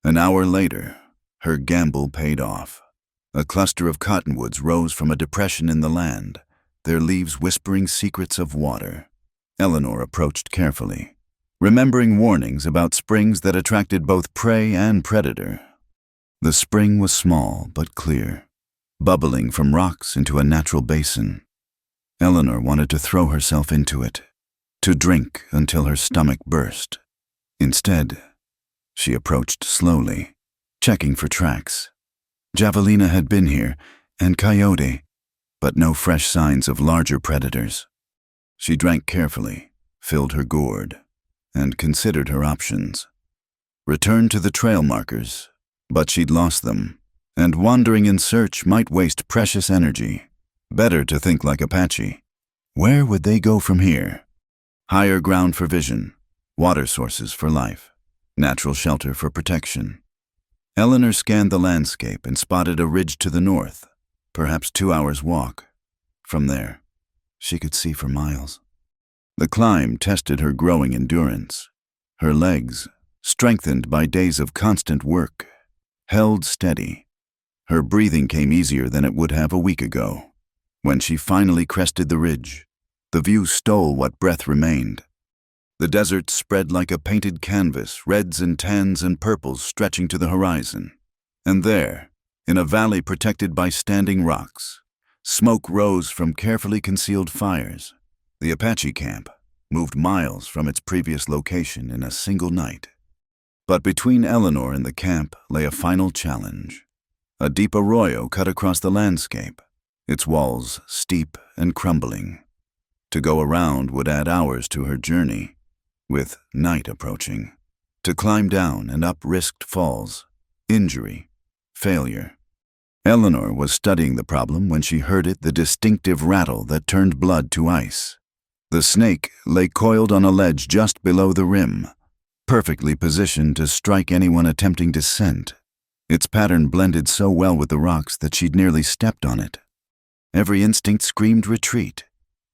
An hour later, her gamble paid off. A cluster of cottonwoods rose from a depression in the land, their leaves whispering secrets of water. Eleanor approached carefully, remembering warnings about springs that attracted both prey and predator. The spring was small but clear, bubbling from rocks into a natural basin. Eleanor wanted to throw herself into it, to drink until her stomach burst. Instead, she approached slowly, checking for tracks. Javelina had been here, and coyote, but no fresh signs of larger predators. She drank carefully, filled her gourd, and considered her options. Return to the trail markers, but she'd lost them, and wandering in search might waste precious energy. Better to think like Apache. Where would they go from here? Higher ground for vision, water sources for life, natural shelter for protection. Eleanor scanned the landscape and spotted a ridge to the north, perhaps 2 hours' walk. From there, she could see for miles. The climb tested her growing endurance. Her legs, strengthened by days of constant work, held steady. Her breathing came easier than it would have a week ago. When she finally crested the ridge, the view stole what breath remained. The desert spread like a painted canvas, reds and tans and purples stretching to the horizon. And there, in a valley protected by standing rocks, smoke rose from carefully concealed fires. The Apache camp moved miles from its previous location in a single night. But between Eleanor and the camp lay a final challenge. A deep arroyo cut across the landscape, its walls steep and crumbling. To go around would add hours to her journey, with night approaching. To climb down and up risked falls, injury, failure. Eleanor was studying the problem when she heard the distinctive rattle that turned blood to ice. The snake lay coiled on a ledge just below the rim, perfectly positioned to strike anyone attempting descent. Its pattern blended so well with the rocks that she'd nearly stepped on it. Every instinct screamed retreat,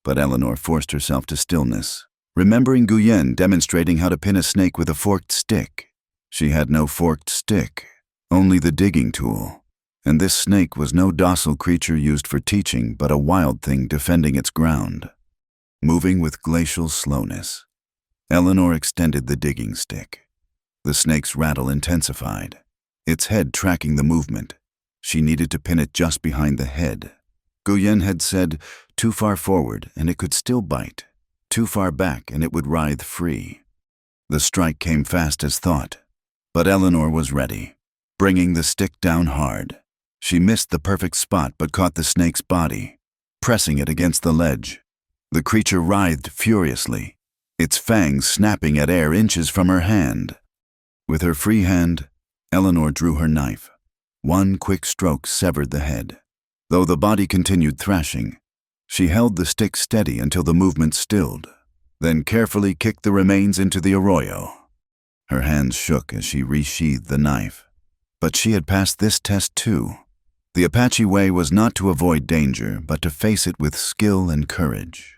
but Eleanor forced herself to stillness, remembering Guyen demonstrating how to pin a snake with a forked stick. She had no forked stick, only the digging tool, and this snake was no docile creature used for teaching, but a wild thing defending its ground. Moving with glacial slowness, Eleanor extended the digging stick. The snake's rattle intensified, its head tracking the movement. She needed to pin it just behind the head. Guyen had said, too far forward and it could still bite, too far back and it would writhe free. The strike came fast as thought, but Eleanor was ready, bringing the stick down hard. She missed the perfect spot but caught the snake's body, pressing it against the ledge. The creature writhed furiously, its fangs snapping at air inches from her hand. With her free hand, Eleanor drew her knife. One quick stroke severed the head. Though the body continued thrashing, she held the stick steady until the movement stilled, then carefully kicked the remains into the arroyo. Her hands shook as she resheathed the knife. But she had passed this test too. The Apache way was not to avoid danger, but to face it with skill and courage.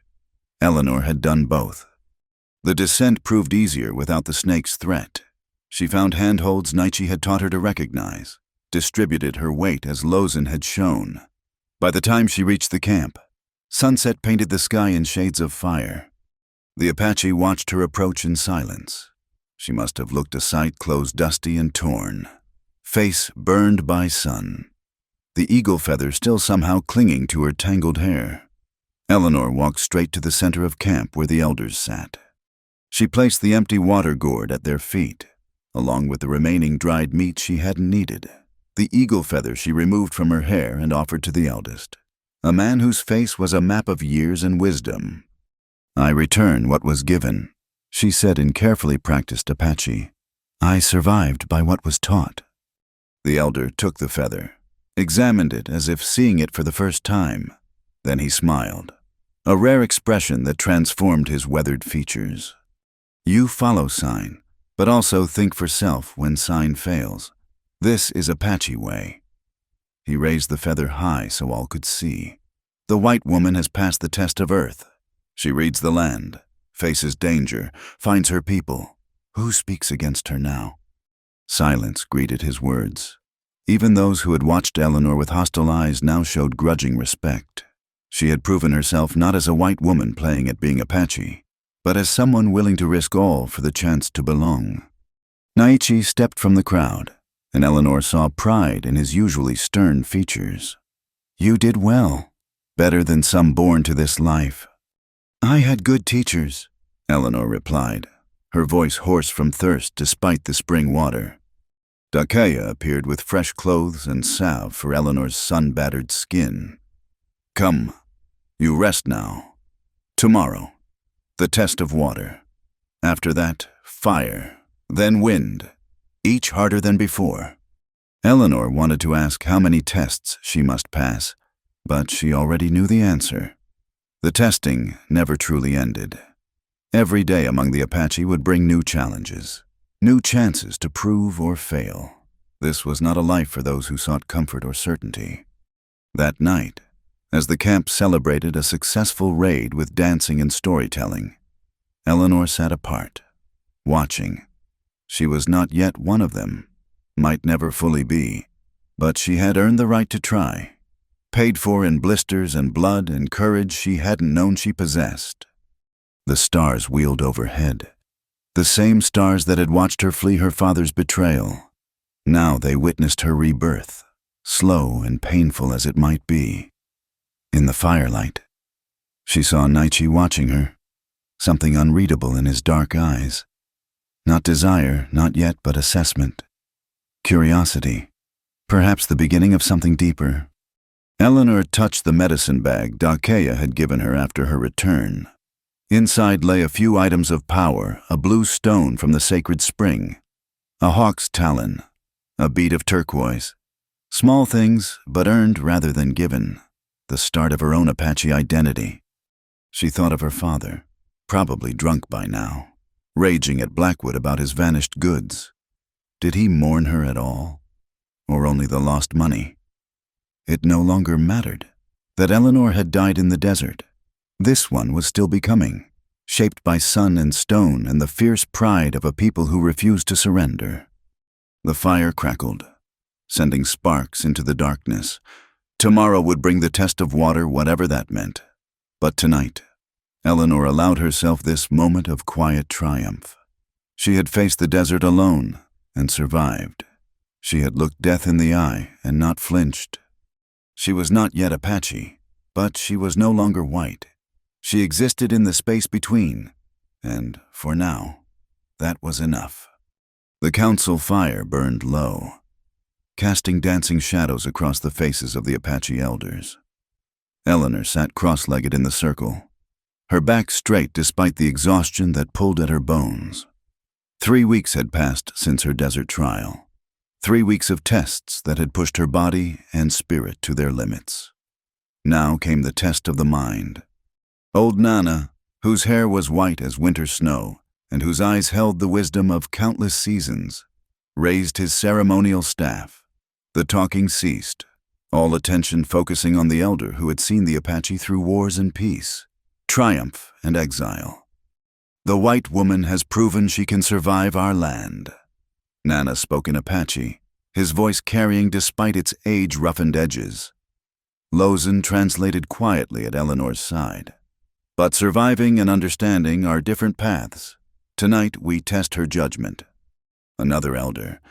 Eleanor had done both. The descent proved easier without the snake's threat. She found handholds Naichi had taught her to recognize, distributed her weight as Lozin had shown. By the time she reached the camp, sunset painted the sky in shades of fire. The Apache watched her approach in silence. She must have looked a sight, clothes dusty and torn, face burned by sun, the eagle feather still somehow clinging to her tangled hair. Eleanor walked straight to the center of camp where the elders sat. She placed the empty water gourd at their feet, along with the remaining dried meat she hadn't needed. The eagle feather she removed from her hair and offered to the eldest, a man whose face was a map of years and wisdom. "I return what was given," she said in carefully practiced Apache. "I survived by what was taught." The elder took the feather, examined it as if seeing it for the first time. Then he smiled, a rare expression that transformed his weathered features. "You follow sign, but also think for self when sign fails. This is Apache way." He raised the feather high so all could see. "The white woman has passed the test of earth. She reads the land, faces danger, finds her people. Who speaks against her now?" Silence greeted his words. Even those who had watched Eleanor with hostile eyes now showed grudging respect. She had proven herself not as a white woman playing at being Apache, but as someone willing to risk all for the chance to belong. Naichi stepped from the crowd, and Eleanor saw pride in his usually stern features. "You did well, better than some born to this life." "I had good teachers," Eleanor replied, her voice hoarse from thirst despite the spring water. Dakaya appeared with fresh clothes and salve for Eleanor's sun-battered skin. "Come, you rest now. Tomorrow, the test of water. After that, fire, then wind, each harder than before." Eleanor wanted to ask how many tests she must pass, but she already knew the answer. The testing never truly ended. Every day among the Apache would bring new challenges, new chances to prove or fail. This was not a life for those who sought comfort or certainty. That night, as the camp celebrated a successful raid with dancing and storytelling, Eleanor sat apart, watching. She was not yet one of them, might never fully be, but she had earned the right to try, paid for in blisters and blood and courage she hadn't known she possessed. The stars wheeled overhead, the same stars that had watched her flee her father's betrayal. Now they witnessed her rebirth, slow and painful as it might be. In the firelight, she saw Naichi watching her, something unreadable in his dark eyes. Not desire, not yet, but assessment. Curiosity, perhaps the beginning of something deeper. Eleanor touched the medicine bag Dakaya had given her after her return. Inside lay a few items of power, a blue stone from the sacred spring, a hawk's talon, a bead of turquoise. Small things, but earned rather than given. The start of her own Apache identity. She thought of her father, probably drunk by now, raging at Blackwood about his vanished goods. Did he mourn her at all? Or only the lost money? It no longer mattered that Eleanor had died in the desert. This one was still becoming, shaped by sun and stone and the fierce pride of a people who refused to surrender. The fire crackled, sending sparks into the darkness. Tomorrow would bring the test of water, whatever that meant. But tonight, Eleanor allowed herself this moment of quiet triumph. She had faced the desert alone and survived. She had looked death in the eye and not flinched. She was not yet Apache, but she was no longer white. She existed in the space between, and, for now, that was enough. The council fire burned low, casting dancing shadows across the faces of the Apache elders. Eleanor sat cross-legged in the circle, her back straight despite the exhaustion that pulled at her bones. 3 weeks had passed since her desert trial, 3 weeks of tests that had pushed her body and spirit to their limits. Now came the test of the mind. Old Nana, whose hair was white as winter snow and whose eyes held the wisdom of countless seasons, raised his ceremonial staff. The talking ceased. all attention focusing on the elder who had seen the Apache through wars and peace, triumph and exile. The white woman has proven she can survive our land. Nana spoke in Apache, his voice carrying despite its age-roughened edges. Lozen translated quietly at Eleanor's side. But surviving and understanding are different paths. Tonight we test her judgment. Another elder,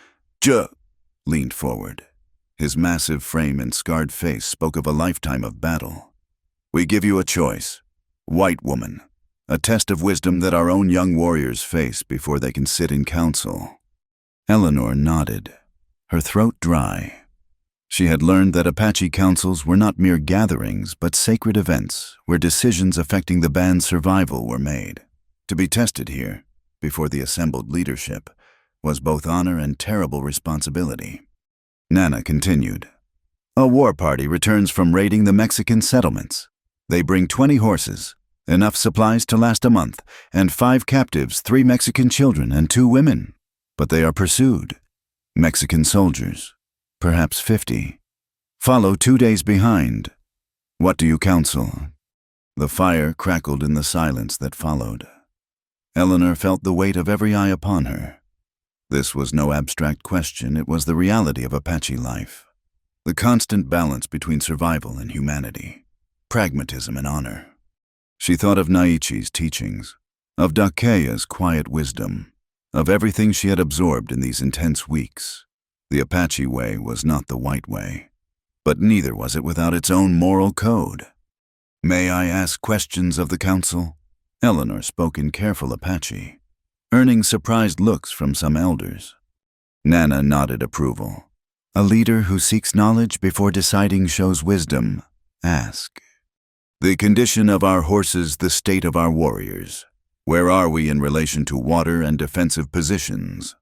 leaned forward. His massive frame and scarred face spoke of a lifetime of battle. We give you a choice. White woman, a test of wisdom that our own young warriors face before they can sit in council. Eleanor nodded, her throat dry. She had learned that Apache councils were not mere gatherings, but sacred events where decisions affecting the band's survival were made. To be tested here, before the assembled leadership, was both honor and terrible responsibility. Nana continued. A war party returns from raiding the Mexican settlements. They bring 20 horses, enough supplies to last a month, and 5 captives, 3 Mexican children and 2 women. But they are pursued. Mexican soldiers, perhaps 50, follow 2 days behind. What do you counsel? The fire crackled in the silence that followed. Eleanor felt the weight of every eye upon her. This was no abstract question, it was the reality of Apache life. The constant balance between survival and humanity, pragmatism and honor. She thought of Naichi's teachings, of Dakea's quiet wisdom, of everything she had absorbed in these intense weeks. The Apache way was not the white way, but neither was it without its own moral code. May I ask questions of the council? Eleanor spoke in careful Apache, earning surprised looks from some elders. Nana nodded approval. A leader who seeks knowledge before deciding shows wisdom. Ask. The condition of our horses, the state of our warriors. Where are we in relation to water and defensive positions?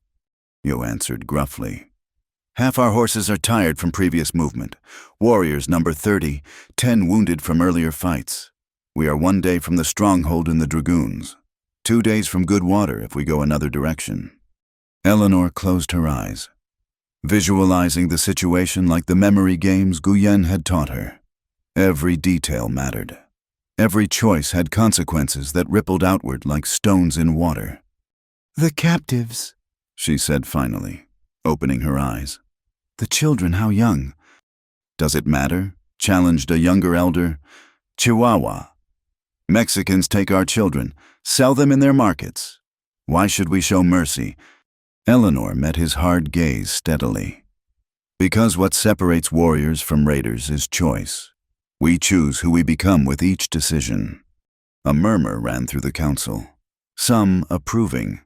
Yo answered gruffly. Half our horses are tired from previous movement. Warriors number 30, 10 wounded from earlier fights. We are 1 day from the stronghold in the dragoons. 2 days from good water if we go another direction. Eleanor closed her eyes, visualizing the situation like the memory games Guyen had taught her. Every detail mattered. Every choice had consequences that rippled outward like stones in water. The captives, she said finally, opening her eyes. The children, how young? Does it matter? Challenged a younger elder. Chihuahua. Mexicans take our children, sell them in their markets. Why should we show mercy? Eleanor met his hard gaze steadily. Because what separates warriors from raiders is choice. We choose who we become with each decision. A murmur ran through the council, some approving,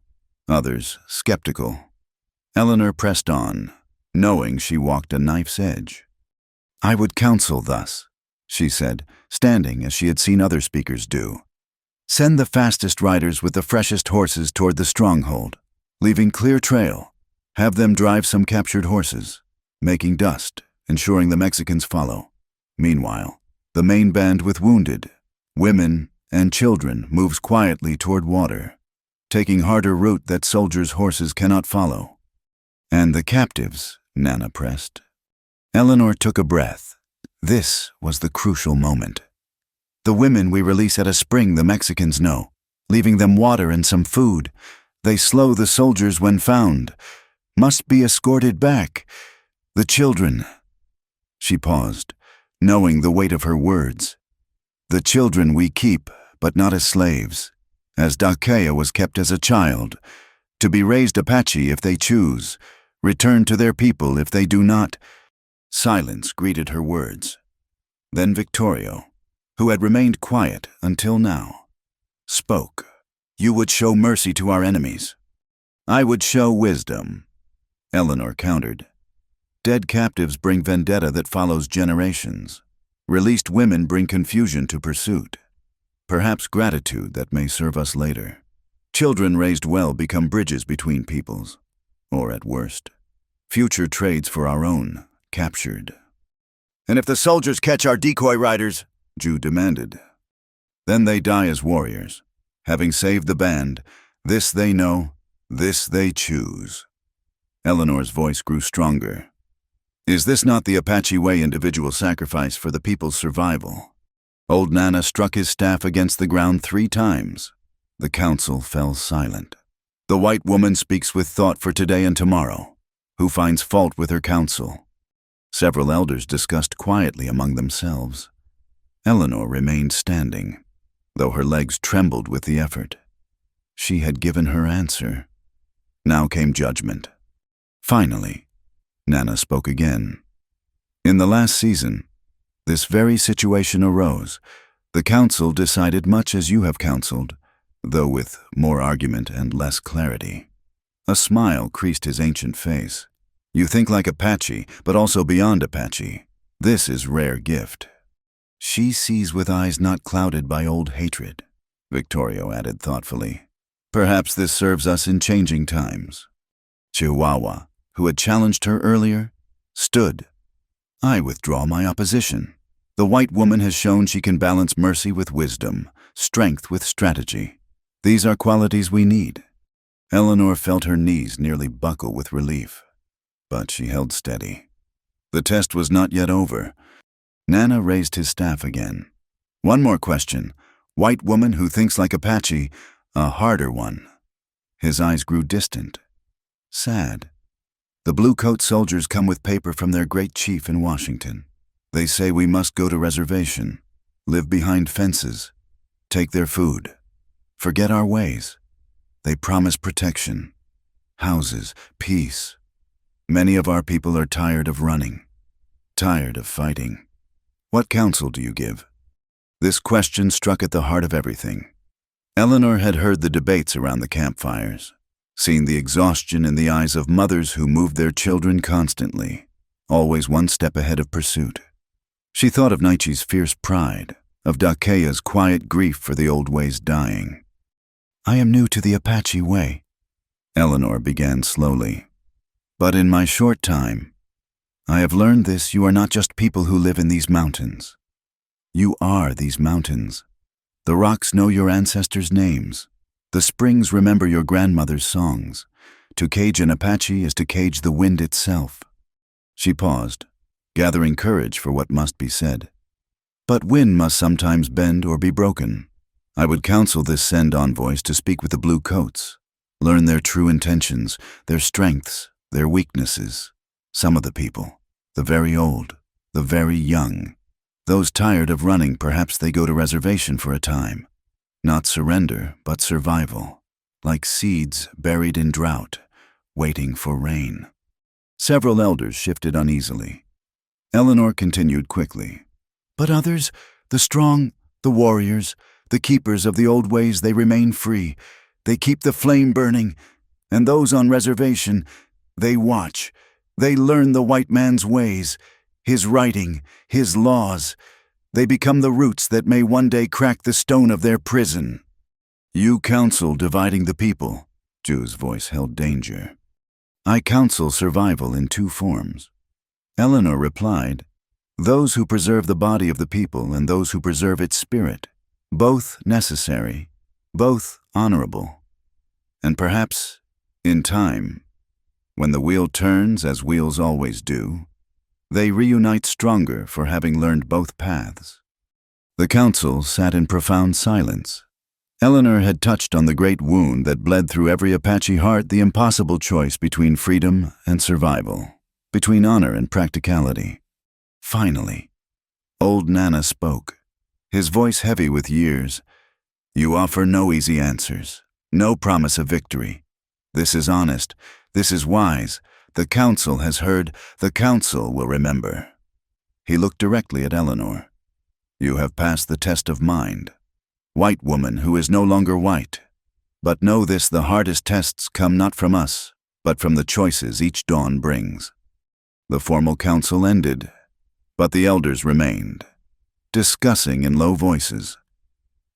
others skeptical. Eleanor pressed on, knowing she walked a knife's edge. I would counsel thus, she said, standing as she had seen other speakers do. Send the fastest riders with the freshest horses toward the stronghold, leaving clear trail. Have them drive some captured horses, making dust, ensuring the Mexicans follow. Meanwhile, the main band with wounded, women, and children moves quietly toward water, taking harder route that soldiers' horses cannot follow. And the captives, Nana pressed. Eleanor took a breath. This was the crucial moment. The women we release at a spring the Mexicans know, leaving them water and some food. They slow the soldiers when found, must be escorted back. The children. She paused, knowing the weight of her words. The children we keep, but not as slaves, as Dakea was kept as a child, to be raised Apache if they choose, return to their people if they do not. Silence greeted her words. Then Victorio, who had remained quiet until now, spoke. You would show mercy to our enemies. I would show wisdom, Eleanor countered. Dead captives bring vendetta that follows generations. Released women bring confusion to pursuit. Perhaps gratitude that may serve us later. Children raised well become bridges between peoples. Or at worst, future trades for our own, captured. And if the soldiers catch our decoy riders, Ju demanded. Then they die as warriors. Having saved the band, this they know, this they choose. Eleanor's voice grew stronger. Is this not the Apache way, individual sacrifice for the people's survival? Old Nana struck his staff against the ground 3 times. The council fell silent. The white woman speaks with thought for today and tomorrow. Who finds fault with her counsel? Several elders discussed quietly among themselves. Eleanor remained standing, though her legs trembled with the effort. She had given her answer. Now came judgment. Finally, Nana spoke again. In the last season, this very situation arose. The council decided much as you have counseled, though with more argument and less clarity. A smile creased his ancient face. You think like Apache, but also beyond Apache. This is rare gift. She sees with eyes not clouded by old hatred, Victorio added thoughtfully. Perhaps this serves us in changing times. Chihuahua, who had challenged her earlier, stood. I withdraw my opposition. The white woman has shown she can balance mercy with wisdom, strength with strategy. These are qualities we need. Eleanor felt her knees nearly buckle with relief, but she held steady. The test was not yet over. Nana raised his staff again. One more question. White woman who thinks like Apache, a harder one. His eyes grew distant, sad. The blue-coat soldiers come with paper from their great chief in Washington. They say we must go to reservation, live behind fences, take their food, forget our ways. They promise protection, houses, peace. Many of our people are tired of running, tired of fighting. What counsel do you give? This question struck at the heart of everything. Eleanor had heard the debates around the campfires, seen the exhaustion in the eyes of mothers who moved their children constantly, always one step ahead of pursuit. She thought of Naichi's fierce pride, of Dakea's quiet grief for the old ways dying. I am new to the Apache way, Eleanor began slowly. But in my short time, I have learned this: you are not just people who live in these mountains. You are these mountains. The rocks know your ancestors' names. The springs remember your grandmother's songs. To cage an Apache is to cage the wind itself. She paused, gathering courage for what must be said. But wind must sometimes bend or be broken. I would counsel this send envoys to speak with the blue coats, learn their true intentions, their strengths, their weaknesses. Some of the people, the very old, the very young, those tired of running, perhaps they go to reservation for a time. Not surrender, but survival, like seeds buried in drought, waiting for rain. Several elders shifted uneasily. Eleanor continued quickly. But others, the strong, the warriors, the keepers of the old ways, they remain free. They keep the flame burning. And those on reservation, they watch. They learn the white man's ways, his writing, his laws. They become the roots that may one day crack the stone of their prison. You counsel dividing the people. Ju's voice held danger. I counsel survival in 2 forms. Eleanor replied, those who preserve the body of the people and those who preserve its spirit, both necessary, both honorable. And perhaps, in time, when the wheel turns as wheels always do, they reunite stronger for having learned both paths. The council sat in profound silence. Eleanor had touched on the great wound that bled through every Apache heart, the impossible choice between freedom and survival, between honor and practicality. Finally, old Nana spoke, his voice heavy with years. You offer no easy answers, no promise of victory. This is honest, this is wise. The council has heard, the council will remember. He looked directly at Eleanor. You have passed the test of mind. White woman who is no longer white. But know this, the hardest tests come not from us, but from the choices each dawn brings. The formal council ended, but the elders remained, discussing in low voices.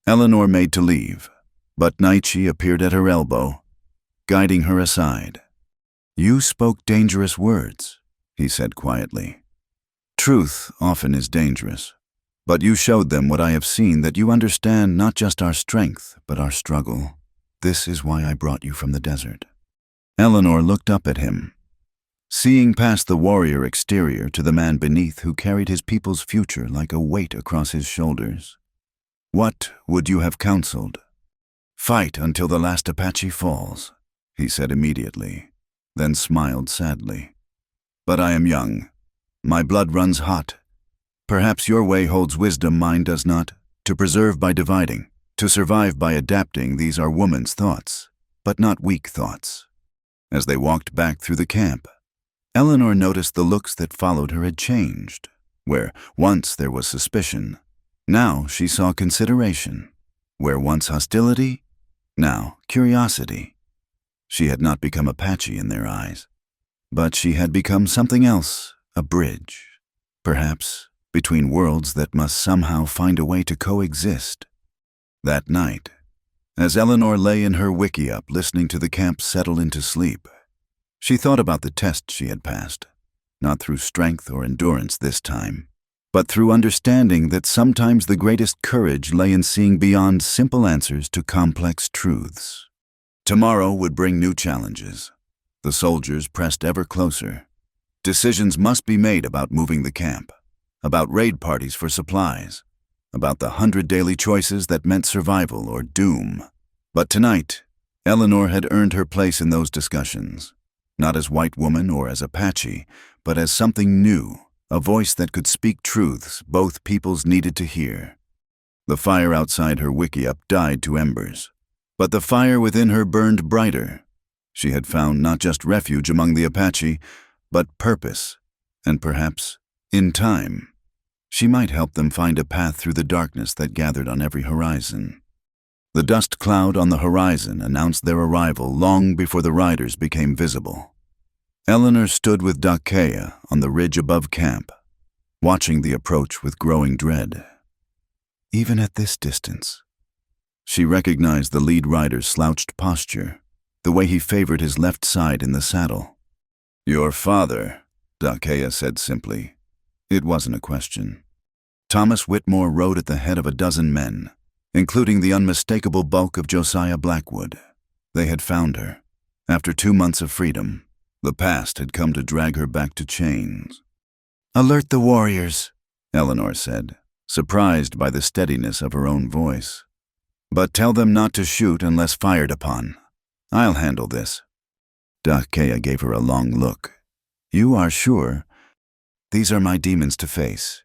Eleanor made to leave, but Naichi appeared at her elbow, guiding her aside. You spoke dangerous words, he said quietly. Truth often is dangerous, but you showed them what I have seen, that you understand not just our strength, but our struggle. This is why I brought you from the desert. Eleanor looked up at him. seeing past the warrior exterior to the man beneath who carried his people's future like a weight across his shoulders. "What would you have counseled?" "Fight until the last Apache falls," he said immediately, then smiled sadly. "But I am young. My blood runs hot. Perhaps your way holds wisdom, mine does not. To preserve by dividing, to survive by adapting, these are woman's thoughts, but not weak thoughts." As they walked back through the camp, Eleanor noticed the looks that followed her had changed. Where once there was suspicion, now she saw consideration. Where once hostility, now curiosity. She had not become Apache in their eyes, but she had become something else, a bridge, perhaps, between worlds that must somehow find a way to coexist. That night, as Eleanor lay in her wickiup listening to the camp settle into sleep, she thought about the test she had passed, not through strength or endurance this time, but through understanding that sometimes the greatest courage lay in seeing beyond simple answers to complex truths. Tomorrow would bring new challenges. The soldiers pressed ever closer. Decisions must be made about moving the camp, about raid parties for supplies, about the 100 daily choices that meant survival or doom. But tonight, Eleanor had earned her place in those discussions, not as white woman or as Apache, but as something new, a voice that could speak truths both peoples needed to hear. The fire outside her wickiup died to embers, but the fire within her burned brighter. She had found not just refuge among the Apache, but purpose, and perhaps, in time, she might help them find a path through the darkness that gathered on every horizon. The dust cloud on the horizon announced their arrival long before the riders became visible. Eleanor stood with Dakea on the ridge above camp, watching the approach with growing dread. Even at this distance, she recognized the lead rider's slouched posture, the way he favored his left side in the saddle. "Your father," Dakea said simply. It wasn't a question. Thomas Whitmore rode at the head of a dozen men, including the unmistakable bulk of Josiah Blackwood. They had found her. After 2 months of freedom, the past had come to drag her back to chains. "Alert the warriors," Eleanor said, surprised by the steadiness of her own voice. "But tell them not to shoot unless fired upon. I'll handle this." Dakea gave her a long look. "You are sure? These are my demons to face."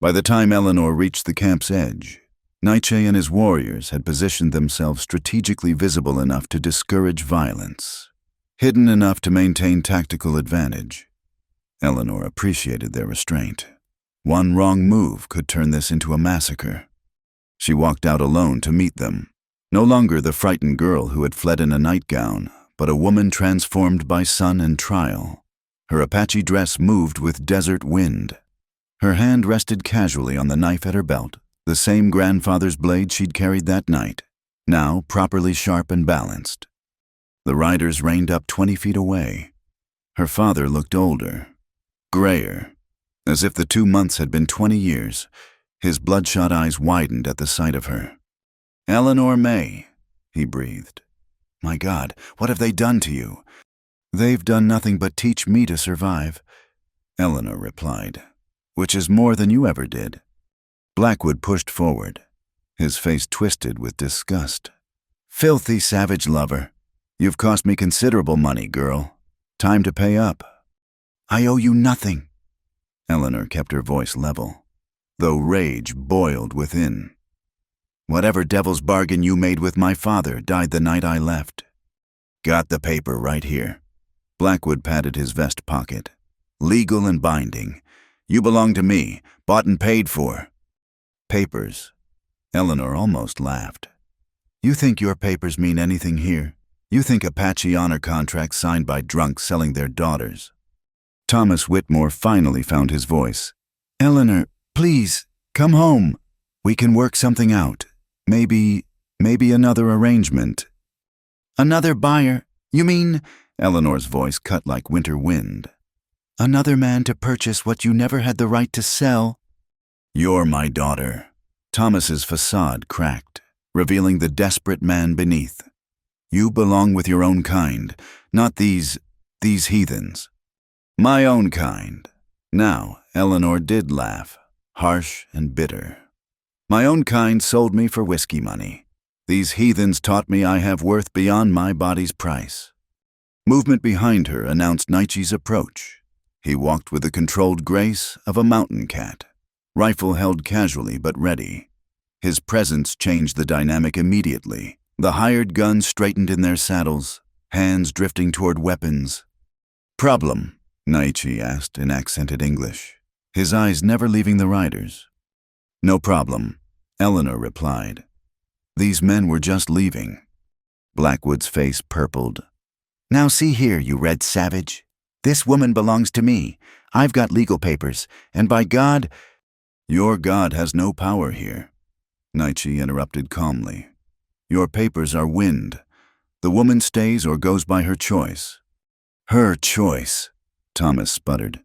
By the time Eleanor reached the camp's edge, Nietzsche and his warriors had positioned themselves strategically visible enough to discourage violence, hidden enough to maintain tactical advantage. Eleanor appreciated their restraint. One wrong move could turn this into a massacre. She walked out alone to meet them, no longer the frightened girl who had fled in a nightgown, but a woman transformed by sun and trial. Her Apache dress moved with desert wind. Her hand rested casually on the knife at her belt, the same grandfather's blade she'd carried that night, now properly sharp and balanced. The riders reined up 20 feet away. Her father looked older, grayer, as if the 2 months had been 20 years. His bloodshot eyes widened at the sight of her. "Eleanor May," he breathed. "My God, what have they done to you?" "They've done nothing but teach me to survive," Eleanor replied, "which is more than you ever did." Blackwood pushed forward, his face twisted with disgust. "Filthy savage lover. You've cost me considerable money, girl. Time to pay up." "I owe you nothing." Eleanor kept her voice level, though rage boiled within. "Whatever devil's bargain you made with my father died the night I left." "Got the paper right here." Blackwood patted his vest pocket. "Legal and binding. You belong to me, bought and paid for." "Papers?" Eleanor almost laughed. "You think your papers mean anything here? You think Apache honor contracts signed by drunks selling their daughters?" Thomas Whitmore finally found his voice. "Eleanor, please, come home. We can work something out. Maybe another arrangement." "Another buyer? You mean?" Eleanor's voice cut like winter wind. "Another man to purchase what you never had the right to sell?" "You're my daughter." Thomas's facade cracked, revealing the desperate man beneath. "You belong with your own kind, not these heathens." My own kind. Now, Eleanor did laugh, harsh and bitter. My own kind sold me for whiskey money. These heathens taught me I have worth beyond my body's price. Movement behind her announced Nietzsche's approach. He walked with the controlled grace of a mountain cat, rifle held casually but ready. His presence changed the dynamic immediately. The hired guns straightened in their saddles, hands drifting toward weapons. "Problem?" Nietzsche asked in accented English, his eyes never leaving the riders. "No problem," Eleanor replied. "These men were just leaving." Blackwood's face purpled. "Now see here, you red savage. This woman belongs to me. I've got legal papers, and by God—" "Your God has no power here," Nietzsche interrupted calmly. "Your papers are wind. The woman stays or goes by her choice." "Her choice," Thomas sputtered.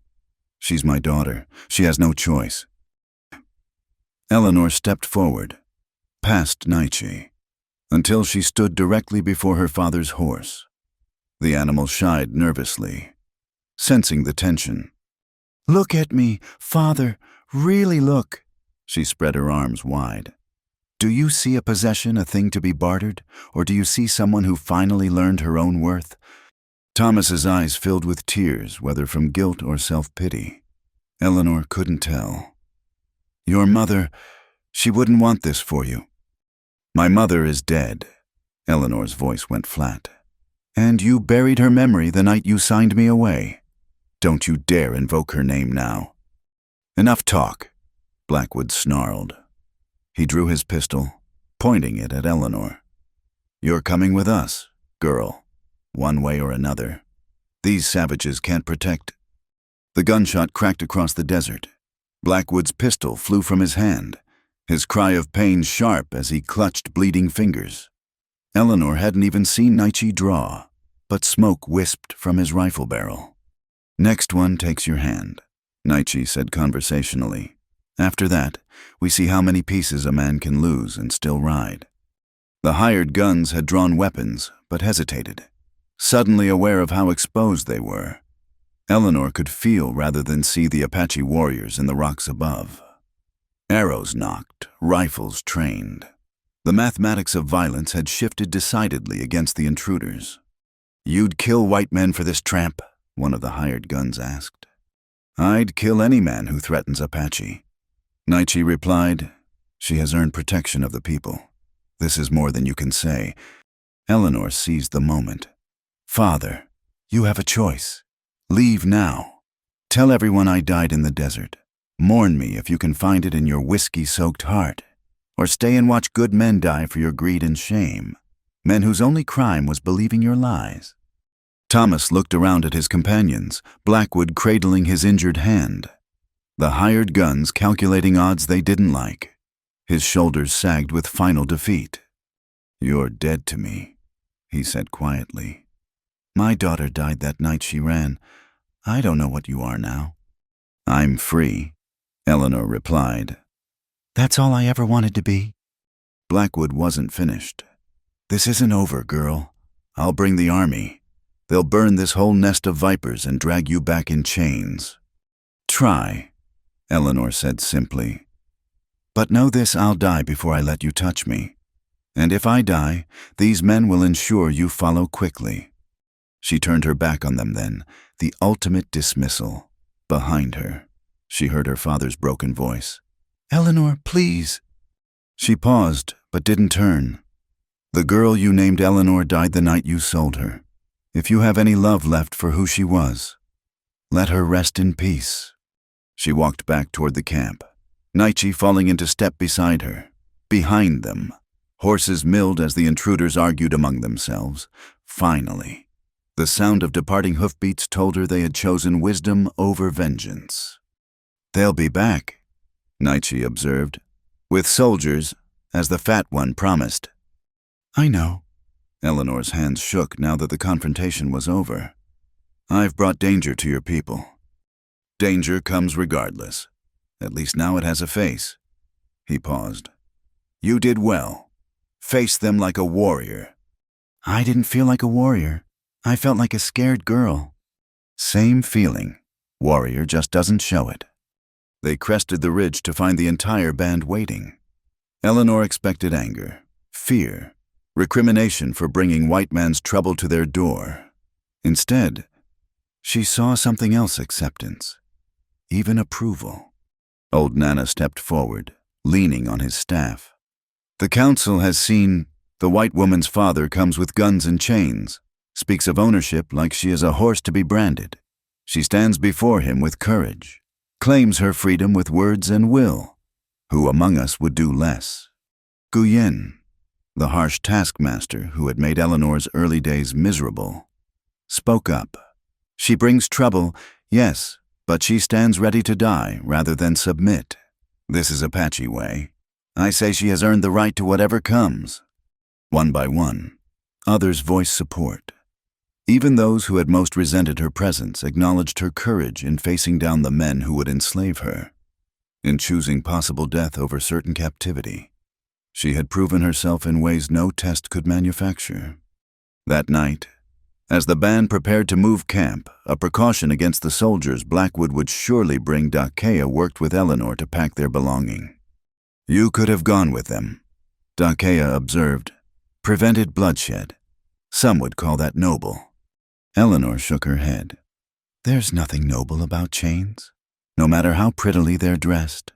"She's my daughter. She has no choice." Eleanor stepped forward, past Nietzsche, until she stood directly before her father's horse. The animal shied nervously, sensing the tension. "Look at me, Father, really look." She spread her arms wide. "Do you see a possession, a thing to be bartered, or do you see someone who finally learned her own worth?" Thomas's eyes filled with tears, whether from guilt or self-pity. Eleanor couldn't tell. "Your mother, she wouldn't want this for you." "My mother is dead." Eleanor's voice went flat. "And you buried her memory the night you signed me away. Don't you dare invoke her name now." "Enough talk," Blackwood snarled. He drew his pistol, pointing it at Eleanor. "You're coming with us, girl, one way or another. These savages can't protect—" The gunshot cracked across the desert. Blackwood's pistol flew from his hand, his cry of pain sharp as he clutched bleeding fingers. Eleanor hadn't even seen Nietzsche draw, but smoke wisped from his rifle barrel. "Next one takes your hand," Nietzsche said conversationally. "After that, we see how many pieces a man can lose and still ride." The hired guns had drawn weapons, but hesitated, suddenly aware of how exposed they were. Eleanor could feel rather than see the Apache warriors in the rocks above. Arrows knocked, rifles trained. The mathematics of violence had shifted decidedly against the intruders. "You'd kill white men for this tramp?" one of the hired guns asked. "I'd kill any man who threatens Apache," Nietzsche replied. "She has earned protection of the people. This is more than you can say." Eleanor seized the moment. "Father, you have a choice. Leave now. Tell everyone I died in the desert. Mourn me if you can find it in your whiskey-soaked heart. Or stay and watch good men die for your greed and shame. Men whose only crime was believing your lies." Thomas looked around at his companions, Blackwood cradling his injured hand. The hired guns calculating odds they didn't like. His shoulders sagged with final defeat. "You're dead to me," he said quietly. "My daughter died that night she ran. I don't know what you are now." "I'm free," Eleanor replied. "That's all I ever wanted to be." Blackwood wasn't finished. "This isn't over, girl. I'll bring the army. They'll burn this whole nest of vipers and drag you back in chains." "Try," Eleanor said simply. "But know this, I'll die before I let you touch me. And if I die, these men will ensure you follow quickly." She turned her back on them then, the ultimate dismissal. Behind her, she heard her father's broken voice. "Eleanor, please." She paused, but didn't turn. "The girl you named Eleanor died the night you sold her. If you have any love left for who she was, let her rest in peace." She walked back toward the camp, Nietzsche falling into step beside her. Behind them, horses milled as the intruders argued among themselves. Finally, the sound of departing hoofbeats told her they had chosen wisdom over vengeance. "They'll be back," Nietzsche observed, "with soldiers, as the fat one promised." "I know." Eleanor's hands shook now that the confrontation was over. "I've brought danger to your people. Danger comes regardless. At least now it has a face." He paused. "You did well. Face them like a warrior." "I didn't feel like a warrior. I felt like a scared girl." "Same feeling," Warrior just doesn't show it. They crested the ridge to find the entire band waiting. Eleanor expected anger, fear, recrimination for bringing white man's trouble to their door. Instead, she saw something else: acceptance, even approval. Old Nana stepped forward, leaning on his staff. The council has seen the white woman's father comes with guns and chains, speaks of ownership like she is a horse to be branded. She stands before him with courage, claims her freedom with words and will. Who among us would do less? Guyen, the harsh taskmaster who had made Eleanor's early days miserable, spoke up. She brings trouble, yes, but she stands ready to die rather than submit. This is Apache way. I say she has earned the right to whatever comes. One by one, others voiced support. Even those who had most resented her presence acknowledged her courage in facing down the men who would enslave her, in choosing possible death over certain captivity. She had proven herself in ways no test could manufacture. That night, as the band prepared to move camp, a precaution against the soldiers Blackwood would surely bring, Dakea worked with Eleanor to pack their belonging. You could have gone with them, Dakea observed. Prevented bloodshed. Some would call that noble. Eleanor shook her head. There's nothing noble about chains, no matter how prettily they're dressed.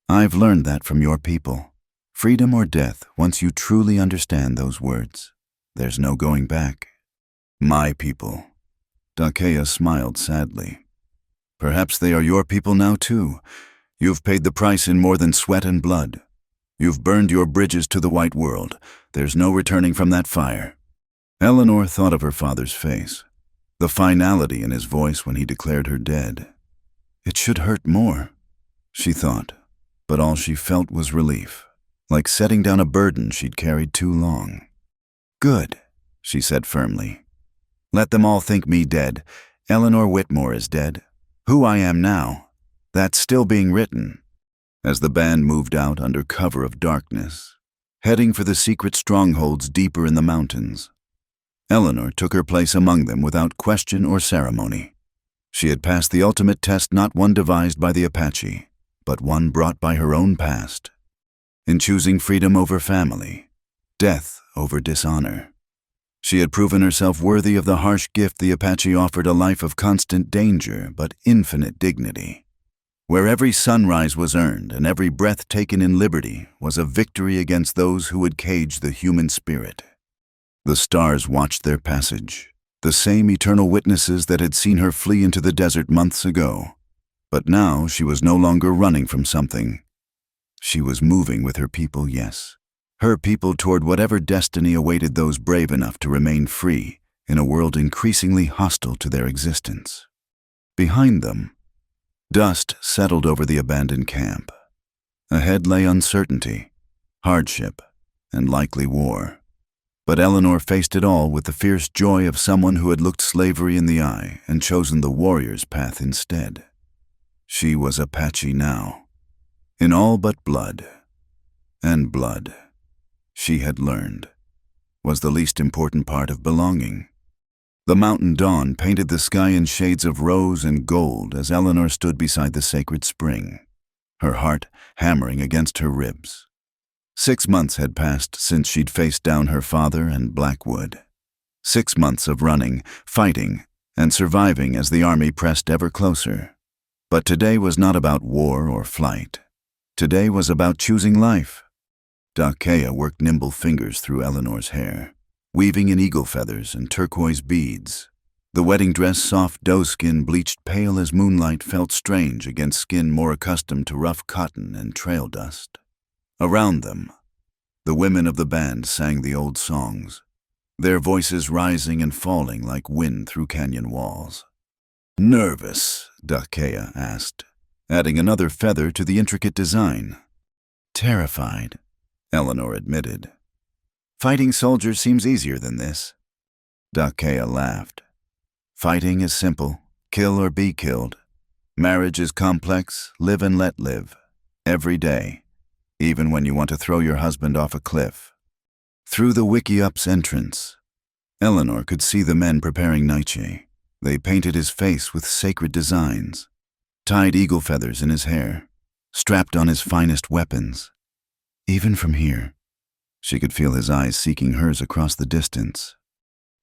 I've learned that from your people. Freedom or death, once you truly understand those words, there's no going back. My people. Dakea smiled sadly. Perhaps they are your people now too. You've paid the price in more than sweat and blood. You've burned your bridges to the white world. There's no returning from that fire. Eleanor thought of her father's face, the finality in his voice when he declared her dead. It should hurt more, she thought, but all she felt was relief, like setting down a burden she'd carried too long. Good, she said firmly. Let them all think me dead. Eleanor Whitmore is dead. Who I am now, that's still being written. As the band moved out under cover of darkness, heading for the secret strongholds deeper in the mountains, Eleanor took her place among them without question or ceremony. She had passed the ultimate test, not one devised by the Apache, but one brought by her own past. In choosing freedom over family, death over dishonor, she had proven herself worthy of the harsh gift the Apache offered: a life of constant danger but infinite dignity, where every sunrise was earned and every breath taken in liberty was a victory against those who would cage the human spirit. The stars watched their passage, the same eternal witnesses that had seen her flee into the desert months ago. But now she was no longer running from something. She was moving with her people, yes, her people toward whatever destiny awaited those brave enough to remain free in a world increasingly hostile to their existence. Behind them, dust settled over the abandoned camp. Ahead lay uncertainty, hardship, and likely war. But Eleanor faced it all with the fierce joy of someone who had looked slavery in the eye and chosen the warrior's path instead. She was Apache now, in all but blood. And blood, she had learned, was the least important part of belonging. The mountain dawn painted the sky in shades of rose and gold as Eleanor stood beside the sacred spring, her heart hammering against her ribs. 6 months had passed since she'd faced down her father and Blackwood. 6 months of running, fighting, and surviving as the army pressed ever closer. But today was not about war or flight. Today was about choosing life. Dakea worked nimble fingers through Eleanor's hair, weaving in eagle feathers and turquoise beads. The wedding dress, soft doe skin bleached pale as moonlight, felt strange against skin more accustomed to rough cotton and trail dust. Around them, the women of the band sang the old songs, their voices rising and falling like wind through canyon walls. Nervous, Dakea asked, adding another feather to the intricate design. Terrified, Eleanor admitted. Fighting soldiers seems easier than this. Dakea laughed. Fighting is simple, kill or be killed. Marriage is complex, live and let live, every day, even when you want to throw your husband off a cliff. Through the Wiki-Up's entrance, Eleanor could see the men preparing Naiche. They painted his face with sacred designs, tied eagle feathers in his hair, strapped on his finest weapons. Even from here, she could feel his eyes seeking hers across the distance.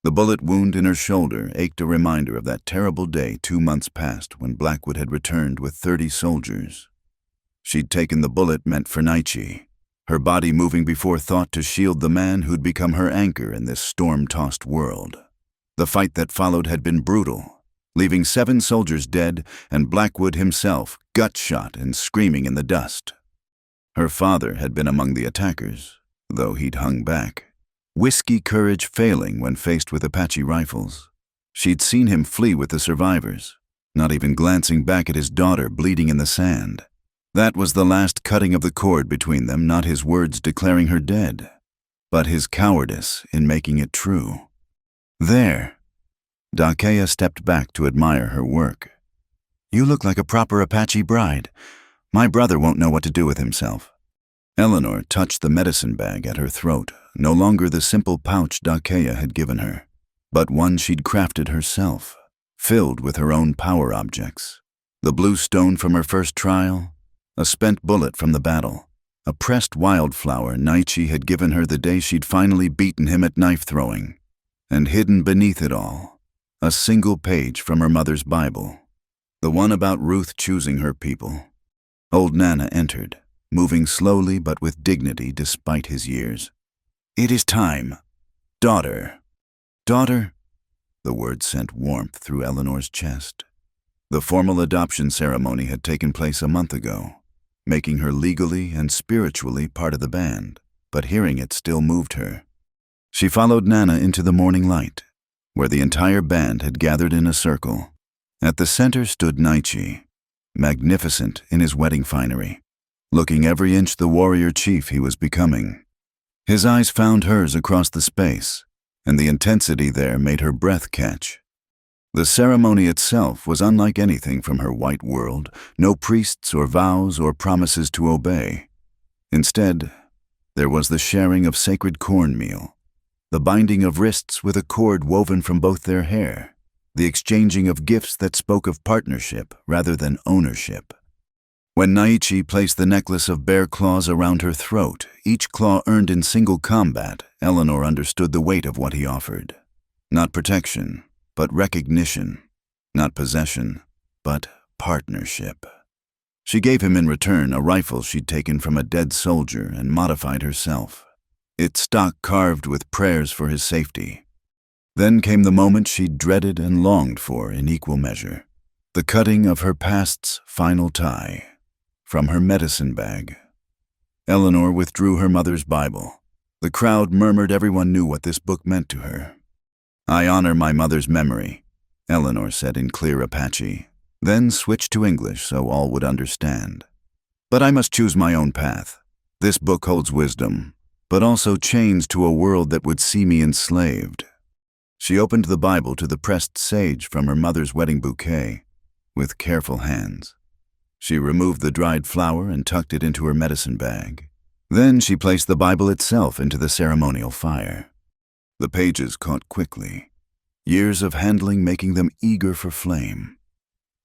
The bullet wound in her shoulder ached a reminder of that terrible day 2 months past when Blackwood had returned with 30 soldiers. She'd taken the bullet meant for Naichi, her body moving before thought to shield the man who'd become her anchor in this storm-tossed world. The fight that followed had been brutal, leaving 7 soldiers dead and Blackwood himself gut-shot and screaming in the dust. Her father had been among the attackers, though he'd hung back, whiskey courage failing when faced with Apache rifles. She'd seen him flee with the survivors, not even glancing back at his daughter bleeding in the sand. That was the last cutting of the cord between them, not his words declaring her dead, but his cowardice in making it true. There, Dakea stepped back to admire her work. "You look like a proper Apache bride. My brother won't know what to do with himself." Eleanor touched the medicine bag at her throat, no longer the simple pouch Dakea had given her, but one she'd crafted herself, filled with her own power objects. The blue stone from her first trial, a spent bullet from the battle, a pressed wildflower Naichi had given her the day she'd finally beaten him at knife throwing, and hidden beneath it all, a single page from her mother's Bible, the one about Ruth choosing her people. Old Nana entered, moving slowly but with dignity despite his years. "It is time. Daughter." "Daughter?" The word sent warmth through Eleanor's chest. The formal adoption ceremony had taken place a month ago, making her legally and spiritually part of the band, but hearing it still moved her. She followed Nana into the morning light, where the entire band had gathered in a circle. At the center stood Naichi, magnificent in his wedding finery, looking every inch the warrior chief he was becoming. His eyes found hers across the space, and the intensity there made her breath catch. The ceremony itself was unlike anything from her white world, no priests or vows or promises to obey. Instead, there was the sharing of sacred cornmeal, the binding of wrists with a cord woven from both their hair, the exchanging of gifts that spoke of partnership rather than ownership. When Naichi placed the necklace of bear claws around her throat, each claw earned in single combat, Eleanor understood the weight of what he offered. Not protection, but recognition. Not possession, but partnership. She gave him in return a rifle she'd taken from a dead soldier and modified herself, its stock carved with prayers for his safety. Then came the moment she'd dreaded and longed for in equal measure, the cutting of her past's final tie. From her medicine bag. Eleanor withdrew her mother's Bible. The crowd murmured everyone knew what this book meant to her. "I honor my mother's memory," Eleanor said in clear Apache, then switched to English so all would understand. "But I must choose my own path. This book holds wisdom, but also chains to a world that would see me enslaved." She opened the Bible to the pressed sage from her mother's wedding bouquet, with careful hands. She removed the dried flower and tucked it into her medicine bag. Then she placed the Bible itself into the ceremonial fire. The pages caught quickly, years of handling making them eager for flame.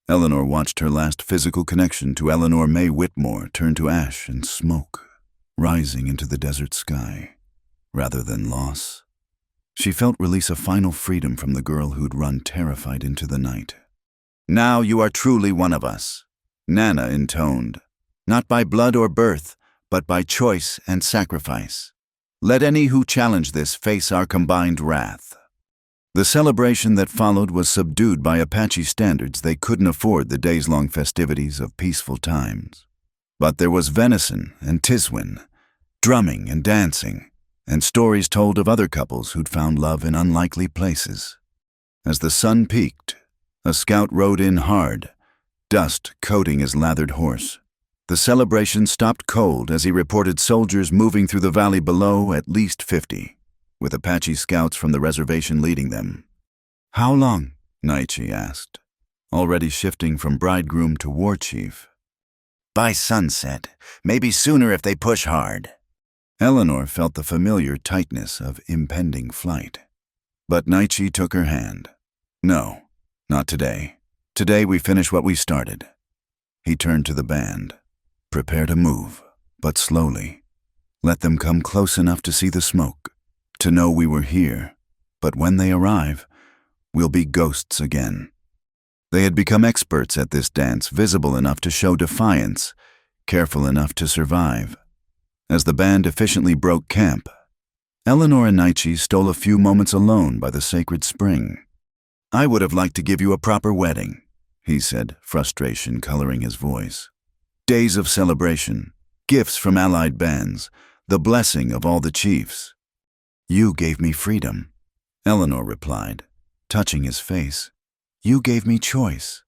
Eleanor watched her last physical connection to Eleanor May Whitmore turn to ash and smoke, rising into the desert sky, rather than loss. She felt release a final freedom from the girl who'd run terrified into the night. "Now you are truly one of us," Nana intoned, "not by blood or birth, but by choice and sacrifice. Let any who challenge this face our combined wrath." The celebration that followed was subdued by Apache standards. They couldn't afford the days-long festivities of peaceful times. But there was venison and tiswin, drumming and dancing, and stories told of other couples who'd found love in unlikely places. As the sun peaked, a scout rode in hard, dust coating his lathered horse. The celebration stopped cold as he reported soldiers moving through the valley below, at least 50, with Apache scouts from the reservation leading them. "How long?" Naichi asked, already shifting from bridegroom to war chief. "By sunset, maybe sooner if they push hard." Eleanor felt the familiar tightness of impending flight. But Naichi took her hand. "No, not today. Today we finish what we started. He turned to the band. "Prepare to move, but slowly. Let them come close enough to see the smoke, to know we were here. But when they arrive, we'll be ghosts again." They had become experts at this dance, visible enough to show defiance, careful enough to survive. As the band efficiently broke camp, Eleanor and Nietzsche stole a few moments alone by the sacred spring. "I would have liked to give you a proper wedding," he said, frustration coloring his voice. "Days of celebration, gifts from allied bands, the blessing of all the chiefs." "You gave me freedom," Eleanor replied, touching his face. "You gave me choice.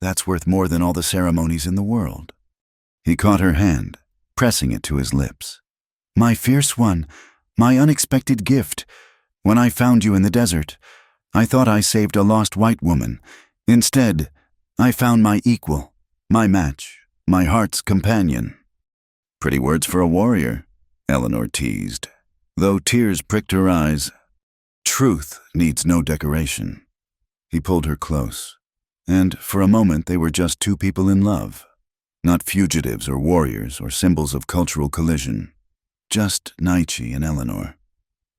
That's worth more than all the ceremonies in the world." He caught her hand, pressing it to his lips. "My fierce one, my unexpected gift. When I found you in the desert, I thought I saved a lost white woman. Instead, I found my equal, my match, my heart's companion." "Pretty words for a warrior," Eleanor teased, though tears pricked her eyes. "Truth needs no decoration." He pulled her close, and for a moment they were just two people in love. Not fugitives or warriors or symbols of cultural collision. Just Nietzsche and Eleanor,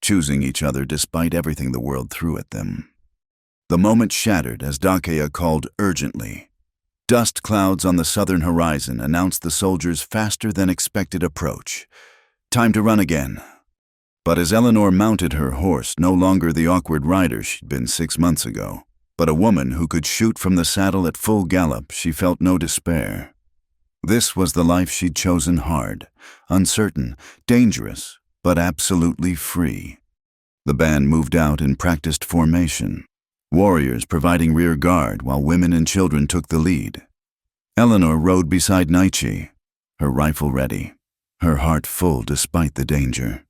choosing each other despite everything the world threw at them. The moment shattered as Dakea called urgently. Dust clouds on the southern horizon announced the soldiers' faster-than-expected approach. Time to run again. But as Eleanor mounted her horse, no longer the awkward rider she'd been 6 months ago, but a woman who could shoot from the saddle at full gallop, she felt no despair. This was the life she'd chosen: hard, uncertain, dangerous, but absolutely free. The band moved out in practiced formation, warriors providing rear guard while women and children took the lead. Eleanor rode beside Nietzsche, her rifle ready, her heart full despite the danger.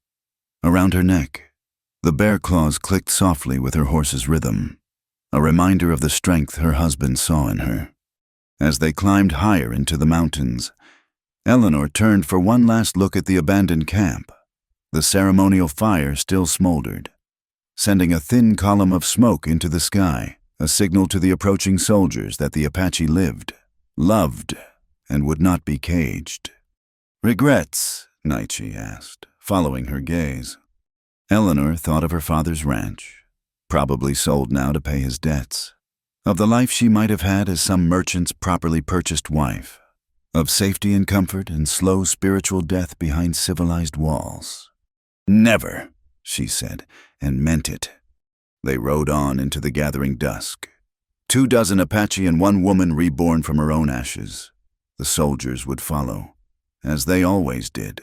Around her neck, the bear claws clicked softly with her horse's rhythm, a reminder of the strength her husband saw in her. As they climbed higher into the mountains, Eleanor turned for one last look at the abandoned camp. The ceremonial fire still smoldered, sending a thin column of smoke into the sky, a signal to the approaching soldiers that the Apache lived, loved, and would not be caged. "Regrets?" Nietzsche asked, following her gaze. Eleanor thought of her father's ranch, probably sold now to pay his debts, of the life she might have had as some merchant's properly purchased wife, of safety and comfort and slow spiritual death behind civilized walls. "Never," she said, and meant it. They rode on into the gathering dusk. 24 Apache and one woman reborn from her own ashes. The soldiers would follow, as they always did.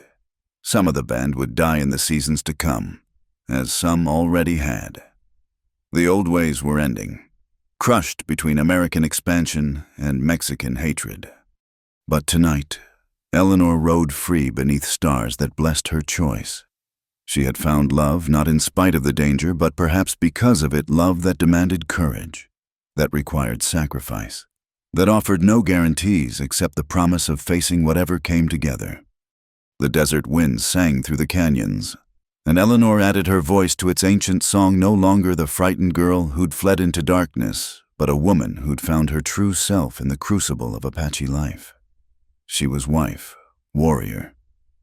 Some of the band would die in the seasons to come, as some already had. The old ways were ending, crushed between American expansion and Mexican hatred. But tonight, Eleanor rode free beneath stars that blessed her choice. She had found love not in spite of the danger, but perhaps because of it, love that demanded courage, that required sacrifice, that offered no guarantees except the promise of facing whatever came together. The desert winds sang through the canyons, and Eleanor added her voice to its ancient song, no longer the frightened girl who'd fled into darkness, but a woman who'd found her true self in the crucible of Apache life. She was wife, warrior,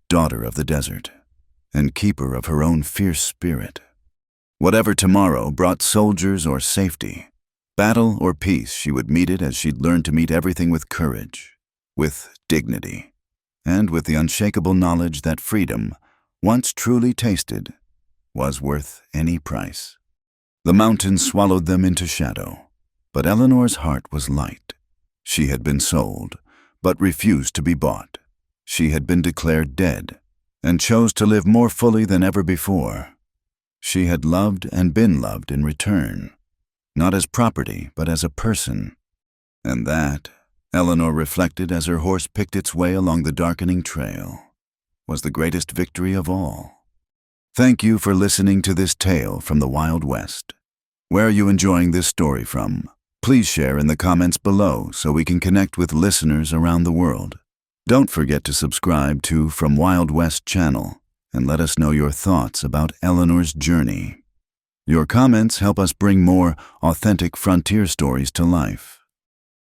daughter of the desert, and keeper of her own fierce spirit. Whatever tomorrow brought, soldiers or safety, battle or peace, she would meet it as she'd learned to meet everything with courage, with dignity, and with the unshakable knowledge that freedom, once truly tasted, was worth any price. The mountains swallowed them into shadow, but Eleanor's heart was light. She had been sold, but refused to be bought. She had been declared dead, and chose to live more fully than ever before. She had loved and been loved in return, not as property, but as a person. And that, Eleanor reflected as her horse picked its way along the darkening trail, was the greatest victory of all. Thank you for listening to this tale from the Wild West. Where are you enjoying this story from? Please share in the comments below so we can connect with listeners around the world. Don't forget to subscribe to From Wild West channel and let us know your thoughts about Eleanor's journey. Your comments help us bring more authentic frontier stories to life.